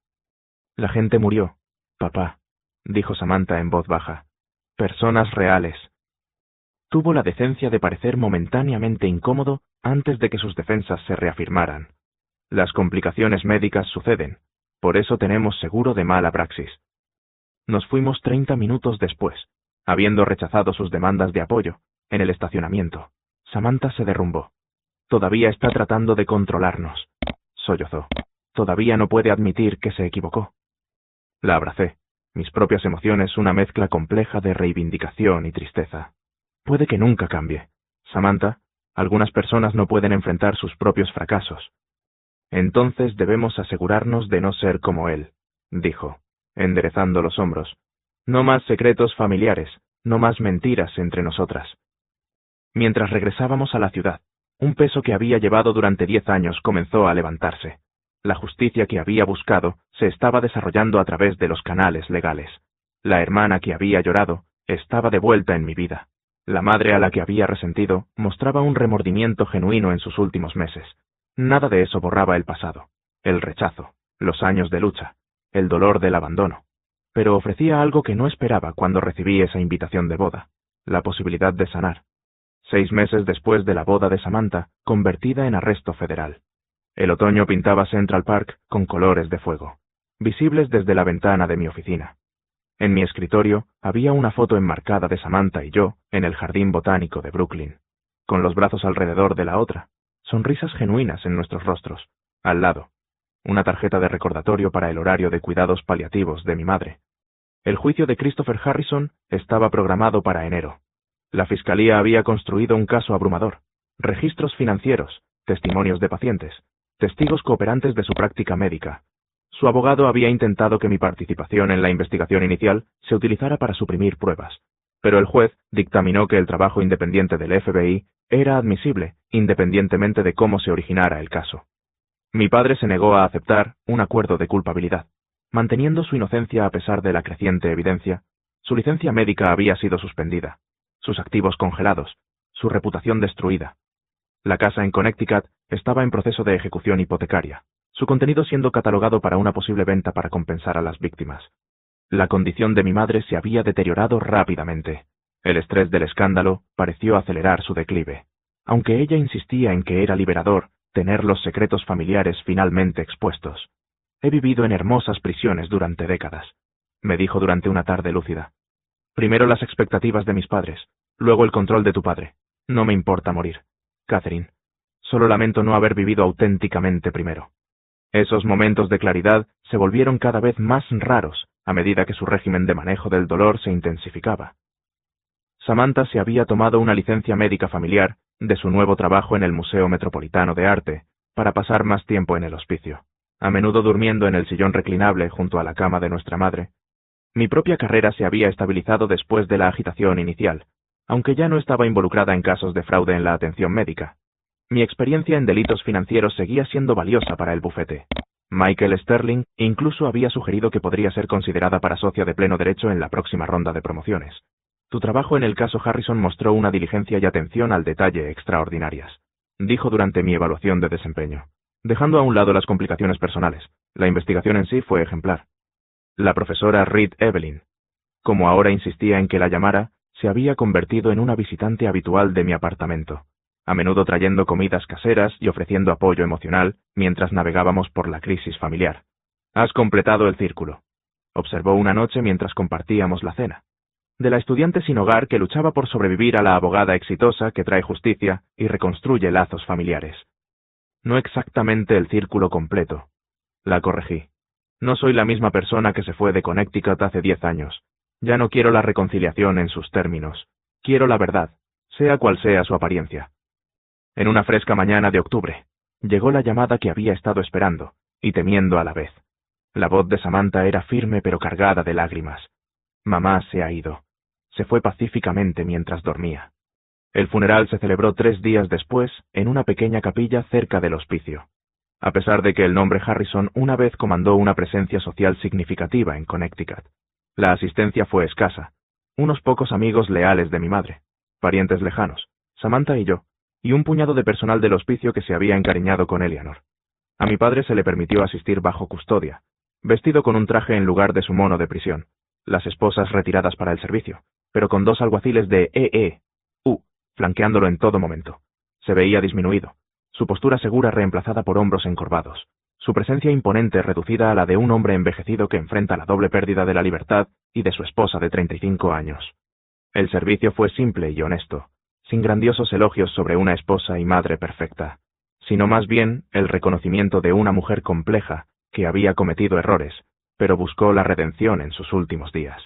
La gente murió, papá, dijo Samantha en voz baja. Personas reales. Tuvo la decencia de parecer momentáneamente incómodo antes de que sus defensas se reafirmaran. Las complicaciones médicas suceden, por eso tenemos seguro de mala praxis. Nos fuimos 30 minutos después, habiendo rechazado sus demandas de apoyo, en el estacionamiento. Samantha se derrumbó. Todavía está tratando de controlarnos, sollozó. Todavía no puede admitir que se equivocó. La abracé, mis propias emociones una mezcla compleja de reivindicación y tristeza. Puede que nunca cambie. Samantha, algunas personas no pueden enfrentar sus propios fracasos. Entonces debemos asegurarnos de no ser como él, dijo, enderezando los hombros. No más secretos familiares, no más mentiras entre nosotras. Mientras regresábamos a la ciudad, un peso que había llevado durante 10 años comenzó a levantarse. La justicia que había buscado se estaba desarrollando a través de los canales legales. La hermana que había llorado estaba de vuelta en mi vida. La madre a la que había resentido mostraba un remordimiento genuino en sus últimos meses. Nada de eso borraba el pasado, el rechazo, los años de lucha, el dolor del abandono. Pero ofrecía algo que no esperaba cuando recibí esa invitación de boda, la posibilidad de sanar. 6 meses después de la boda de Samantha, convertida en arresto federal. El otoño pintaba Central Park con colores de fuego, visibles desde la ventana de mi oficina. En mi escritorio había una foto enmarcada de Samantha y yo en el jardín botánico de Brooklyn, con los brazos alrededor de la otra, sonrisas genuinas en nuestros rostros. Al lado, una tarjeta de recordatorio para el horario de cuidados paliativos de mi madre. El juicio de Christopher Harrison estaba programado para enero. La fiscalía había construido un caso abrumador, registros financieros, testimonios de pacientes, testigos cooperantes de su práctica médica. Su abogado había intentado que mi participación en la investigación inicial se utilizara para suprimir pruebas, pero el juez dictaminó que el trabajo independiente del FBI era admisible, independientemente de cómo se originara el caso. Mi padre se negó a aceptar un acuerdo de culpabilidad, manteniendo su inocencia a pesar de la creciente evidencia. Su licencia médica había sido suspendida, sus activos congelados, su reputación destruida. La casa en Connecticut estaba en proceso de ejecución hipotecaria, su contenido siendo catalogado para una posible venta para compensar a las víctimas. La condición de mi madre se había deteriorado rápidamente. El estrés del escándalo pareció acelerar su declive, aunque ella insistía en que era liberador tener los secretos familiares finalmente expuestos. He vivido en hermosas prisiones durante décadas, me dijo durante una tarde lúcida. Primero las expectativas de mis padres, luego el control de tu padre. No me importa morir, Catherine. Solo lamento no haber vivido auténticamente primero. Esos momentos de claridad se volvieron cada vez más raros a medida que su régimen de manejo del dolor se intensificaba. Samantha se había tomado una licencia médica familiar de su nuevo trabajo en el Museo Metropolitano de Arte para pasar más tiempo en el hospicio, a menudo durmiendo en el sillón reclinable junto a la cama de nuestra madre. Mi propia carrera se había estabilizado después de la agitación inicial, aunque ya no estaba involucrada en casos de fraude en la atención médica. Mi experiencia en delitos financieros seguía siendo valiosa para el bufete. Michael Sterling incluso había sugerido que podría ser considerada para socia de pleno derecho en la próxima ronda de promociones. Tu trabajo en el caso Harrison mostró una diligencia y atención al detalle extraordinarias, dijo durante mi evaluación de desempeño. Dejando a un lado las complicaciones personales, la investigación en sí fue ejemplar. La profesora Reed Evelyn, como ahora insistía en que la llamara, se había convertido en una visitante habitual de mi apartamento, a menudo trayendo comidas caseras y ofreciendo apoyo emocional mientras navegábamos por la crisis familiar. Has completado el círculo, observó una noche mientras compartíamos la cena. De la estudiante sin hogar que luchaba por sobrevivir a la abogada exitosa que trae justicia y reconstruye lazos familiares. No exactamente el círculo completo. La corregí. No soy la misma persona que se fue de Connecticut hace 10 años. Ya no quiero la reconciliación en sus términos. Quiero la verdad, sea cual sea su apariencia. En una fresca mañana de octubre, llegó la llamada que había estado esperando, y temiendo a la vez. La voz de Samantha era firme pero cargada de lágrimas. Mamá se ha ido. Se fue pacíficamente mientras dormía. El funeral se celebró 3 días después en una pequeña capilla cerca del hospicio. A pesar de que el nombre Harrison una vez comandó una presencia social significativa en Connecticut, la asistencia fue escasa. Unos pocos amigos leales de mi madre, parientes lejanos, Samantha y yo, y un puñado de personal del hospicio que se había encariñado con Eleanor. A mi padre se le permitió asistir bajo custodia, vestido con un traje en lugar de su mono de prisión, las esposas retiradas para el servicio, pero con 2 alguaciles de EEU, flanqueándolo en todo momento. Se veía disminuido, su postura segura reemplazada por hombros encorvados, su presencia imponente reducida a la de un hombre envejecido que enfrenta la doble pérdida de la libertad y de su esposa de 35 años. El servicio fue simple y honesto, sin grandiosos elogios sobre una esposa y madre perfecta, sino más bien el reconocimiento de una mujer compleja que había cometido errores, pero buscó la redención en sus últimos días.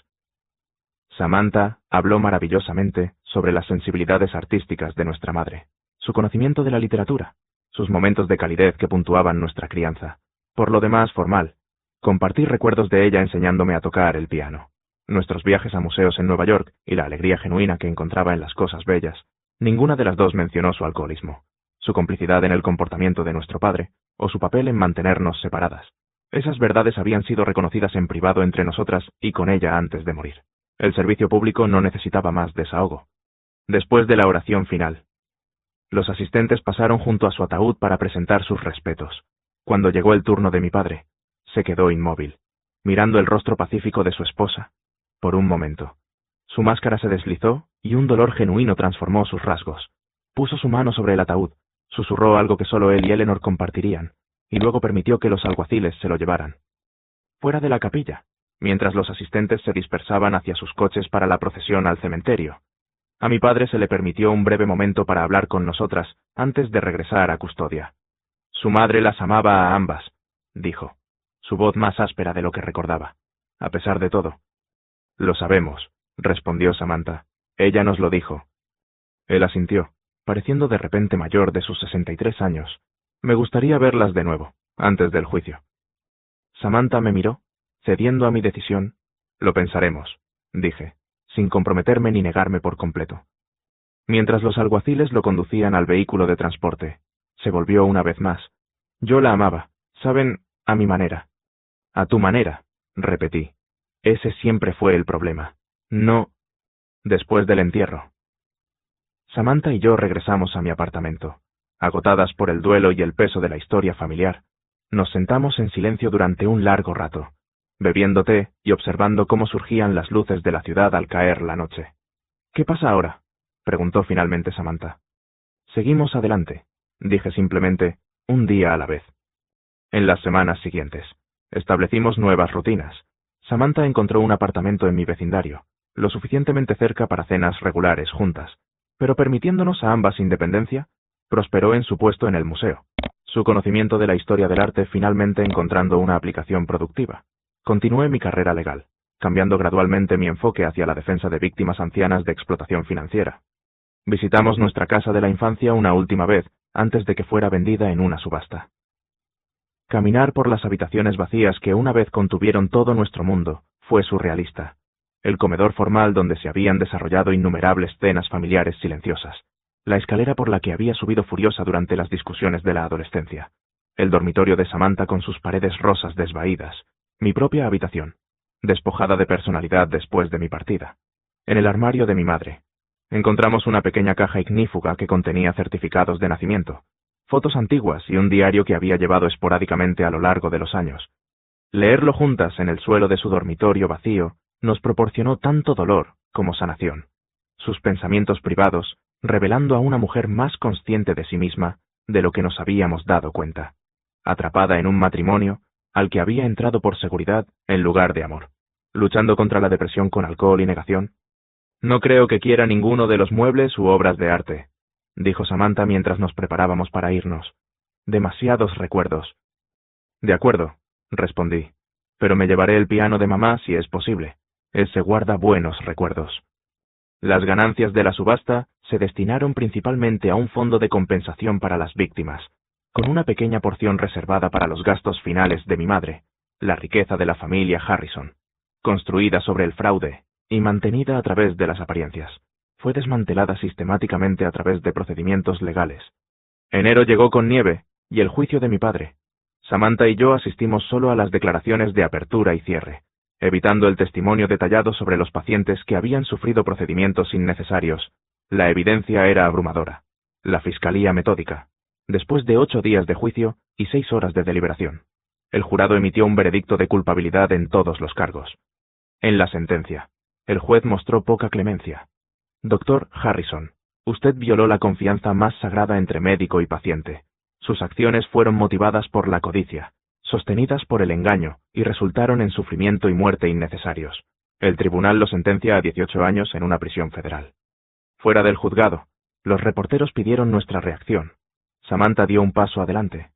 Samantha habló maravillosamente sobre las sensibilidades artísticas de nuestra madre, su conocimiento de la literatura, sus momentos de calidez que puntuaban nuestra crianza. Por lo demás formal, compartí recuerdos de ella enseñándome a tocar el piano, nuestros viajes a museos en Nueva York y la alegría genuina que encontraba en las cosas bellas. Ninguna de las dos mencionó su alcoholismo, su complicidad en el comportamiento de nuestro padre, o su papel en mantenernos separadas. Esas verdades habían sido reconocidas en privado entre nosotras y con ella antes de morir. El servicio público no necesitaba más desahogo. Después de la oración final, los asistentes pasaron junto a su ataúd para presentar sus respetos. Cuando llegó el turno de mi padre, se quedó inmóvil, mirando el rostro pacífico de su esposa. Por un momento, su máscara se deslizó y un dolor genuino transformó sus rasgos. Puso su mano sobre el ataúd, susurró algo que solo él y Eleanor compartirían, y luego permitió que los alguaciles se lo llevaran. Fuera de la capilla, mientras los asistentes se dispersaban hacia sus coches para la procesión al cementerio, a mi padre se le permitió un breve momento para hablar con nosotras antes de regresar a custodia. Su madre las amaba a ambas, dijo, su voz más áspera de lo que recordaba. A pesar de todo. Lo sabemos, respondió Samantha. Ella nos lo dijo. Él asintió, pareciendo de repente mayor de sus 63 años. Me gustaría verlas de nuevo, antes del juicio. Samantha me miró, cediendo a mi decisión. Lo pensaremos, dije. sin comprometerme ni negarme por completo. Mientras los alguaciles lo conducían al vehículo de transporte, se volvió una vez más. Yo la amaba, ¿saben?, a mi manera. A tu manera, repetí. Ese siempre fue el problema. No. Después del entierro. Samantha y yo regresamos a mi apartamento. Agotadas por el duelo y el peso de la historia familiar, nos sentamos en silencio durante un largo rato, bebiendo té y observando cómo surgían las luces de la ciudad al caer la noche. ¿Qué pasa ahora?, preguntó finalmente Samantha. Seguimos adelante, dije simplemente, un día a la vez. En las semanas siguientes, establecimos nuevas rutinas. Samantha encontró un apartamento en mi vecindario, lo suficientemente cerca para cenas regulares juntas, pero permitiéndonos a ambas independencia, prosperó en su puesto en el museo, su conocimiento de la historia del arte finalmente encontrando una aplicación productiva. Continué mi carrera legal, cambiando gradualmente mi enfoque hacia la defensa de víctimas ancianas de explotación financiera. Visitamos nuestra casa de la infancia una última vez, antes de que fuera vendida en una subasta. Caminar por las habitaciones vacías que una vez contuvieron todo nuestro mundo fue surrealista. El comedor formal donde se habían desarrollado innumerables cenas familiares silenciosas, la escalera por la que había subido furiosa durante las discusiones de la adolescencia, el dormitorio de Samantha con sus paredes rosas desvaídas, mi propia habitación, despojada de personalidad después de mi partida. En el armario de mi madre, encontramos una pequeña caja ignífuga que contenía certificados de nacimiento, fotos antiguas y un diario que había llevado esporádicamente a lo largo de los años. Leerlo juntas en el suelo de su dormitorio vacío nos proporcionó tanto dolor como sanación. Sus pensamientos privados, revelando a una mujer más consciente de sí misma de lo que nos habíamos dado cuenta, atrapada en un matrimonio al que había entrado por seguridad en lugar de amor, luchando contra la depresión con alcohol y negación. No creo que quiera ninguno de los muebles u obras de arte, dijo Samantha mientras nos preparábamos para irnos. Demasiados recuerdos. De acuerdo, respondí, pero me llevaré el piano de mamá si es posible. Ese guarda buenos recuerdos. Las ganancias de la subasta se destinaron principalmente a un fondo de compensación para las víctimas, con una pequeña porción reservada para los gastos finales de mi madre, la riqueza de la familia Harrison, construida sobre el fraude y mantenida a través de las apariencias. Fue desmantelada sistemáticamente a través de procedimientos legales. Enero llegó con nieve y el juicio de mi padre. Samantha y yo asistimos solo a las declaraciones de apertura y cierre, evitando el testimonio detallado sobre los pacientes que habían sufrido procedimientos innecesarios. La evidencia era abrumadora. La fiscalía metódica. Después de 8 días de juicio y 6 horas de deliberación, el jurado emitió un veredicto de culpabilidad en todos los cargos. En la sentencia, el juez mostró poca clemencia. Doctor Harrison, usted violó la confianza más sagrada entre médico y paciente. Sus acciones fueron motivadas por la codicia, sostenidas por el engaño, y resultaron en sufrimiento y muerte innecesarios. El tribunal lo sentencia a 18 años en una prisión federal. Fuera del juzgado, los reporteros pidieron nuestra reacción. Samantha dio un paso adelante,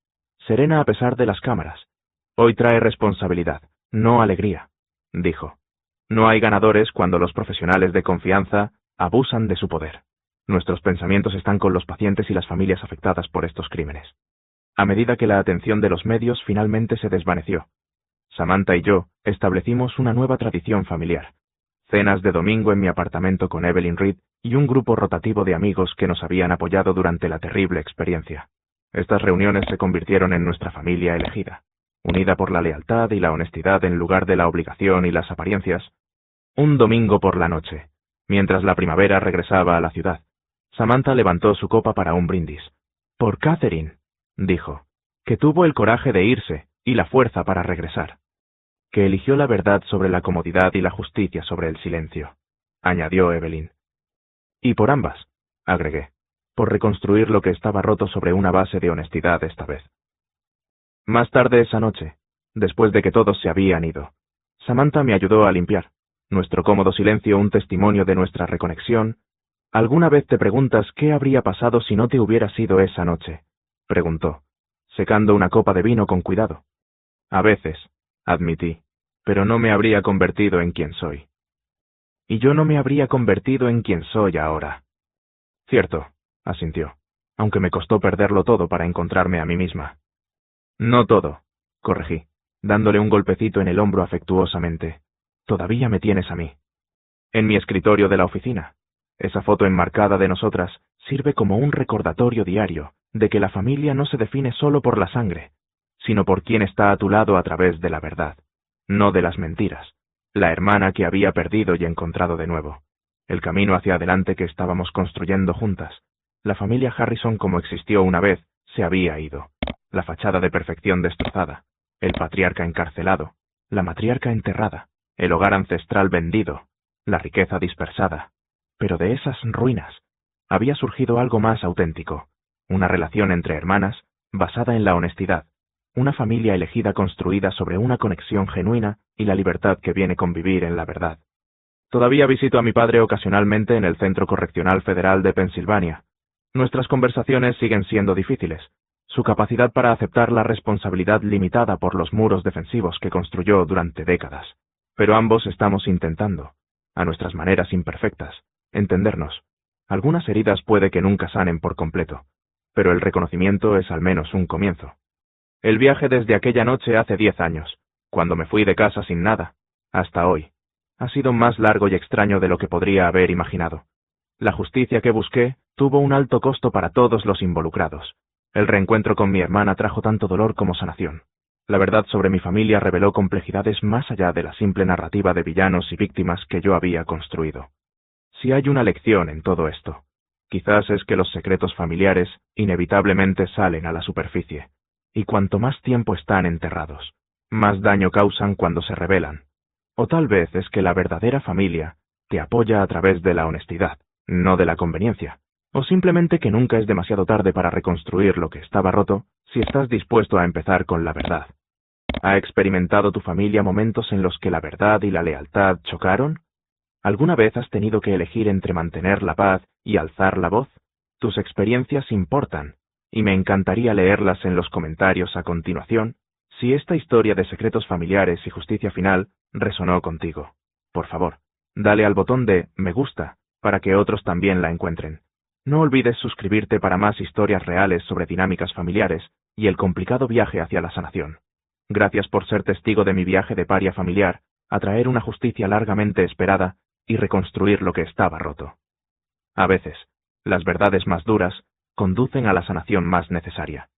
serena a pesar de las cámaras. Hoy trae responsabilidad, no alegría, dijo. No hay ganadores cuando los profesionales de confianza abusan de su poder. Nuestros pensamientos están con los pacientes y las familias afectadas por estos crímenes. A medida que la atención de los medios finalmente se desvaneció, Samantha y yo establecimos una nueva tradición familiar. Cenas de domingo en mi apartamento con Evelyn Reed y un grupo rotativo de amigos que nos habían apoyado durante la terrible experiencia. Estas reuniones se convirtieron en nuestra familia elegida, unida por la lealtad y la honestidad en lugar de la obligación y las apariencias. Un domingo por la noche, mientras la primavera regresaba a la ciudad, Samantha levantó su copa para un brindis. Por Catherine, dijo, que tuvo el coraje de irse y la fuerza para regresar. Que eligió la verdad sobre la comodidad y la justicia sobre el silencio, añadió Evelyn. Y por ambas, agregué, por reconstruir lo que estaba roto sobre una base de honestidad esta vez. Más tarde esa noche, después de que todos se habían ido, Samantha me ayudó a limpiar, nuestro cómodo silencio un testimonio de nuestra reconexión. ¿Alguna vez te preguntas qué habría pasado si no te hubieras ido esa noche?, preguntó, secando una copa de vino con cuidado. A veces, admití, pero no me habría convertido en quien soy. Y yo no me habría convertido en quien soy ahora. Cierto, asintió, aunque me costó perderlo todo para encontrarme a mí misma. No todo, corregí, dándole un golpecito en el hombro afectuosamente. Todavía me tienes a mí. En mi escritorio de la oficina. Esa foto enmarcada de nosotras sirve como un recordatorio diario de que la familia no se define solo por la sangre, sino por quien está a tu lado a través de la verdad, no de las mentiras, la hermana que había perdido y encontrado de nuevo, el camino hacia adelante que estábamos construyendo juntas. La familia Harrison como existió una vez se había ido, la fachada de perfección destrozada, el patriarca encarcelado, la matriarca enterrada, el hogar ancestral vendido, la riqueza dispersada. Pero de esas ruinas había surgido algo más auténtico, una relación entre hermanas basada en la honestidad, una familia elegida construida sobre una conexión genuina y la libertad que viene con vivir en la verdad. Todavía visito a mi padre ocasionalmente en el Centro Correccional Federal de Pensilvania. Nuestras conversaciones siguen siendo difíciles. Su capacidad para aceptar la responsabilidad limitada por los muros defensivos que construyó durante décadas. Pero ambos estamos intentando, a nuestras maneras imperfectas, entendernos. Algunas heridas puede que nunca sanen por completo, pero el reconocimiento es al menos un comienzo. El viaje desde aquella noche hace 10 años, cuando me fui de casa sin nada, hasta hoy, ha sido más largo y extraño de lo que podría haber imaginado. La justicia que busqué tuvo un alto costo para todos los involucrados. El reencuentro con mi hermana trajo tanto dolor como sanación. La verdad sobre mi familia reveló complejidades más allá de la simple narrativa de villanos y víctimas que yo había construido. Si hay una lección en todo esto, quizás es que los secretos familiares inevitablemente salen a la superficie, y cuanto más tiempo están enterrados, más daño causan cuando se revelan. O tal vez es que la verdadera familia te apoya a través de la honestidad, no de la conveniencia, o simplemente que nunca es demasiado tarde para reconstruir lo que estaba roto si estás dispuesto a empezar con la verdad. ¿Ha experimentado tu familia momentos en los que la verdad y la lealtad chocaron? ¿Alguna vez has tenido que elegir entre mantener la paz y alzar la voz? Tus experiencias importan, y me encantaría leerlas en los comentarios a continuación. Si esta historia de secretos familiares y justicia final resonó contigo, por favor, dale al botón de me gusta para que otros también la encuentren. No olvides suscribirte para más historias reales sobre dinámicas familiares y el complicado viaje hacia la sanación. Gracias por ser testigo de mi viaje de paria familiar, a traer una justicia largamente esperada y reconstruir lo que estaba roto. A veces, las verdades más duras conducen a la sanación más necesaria.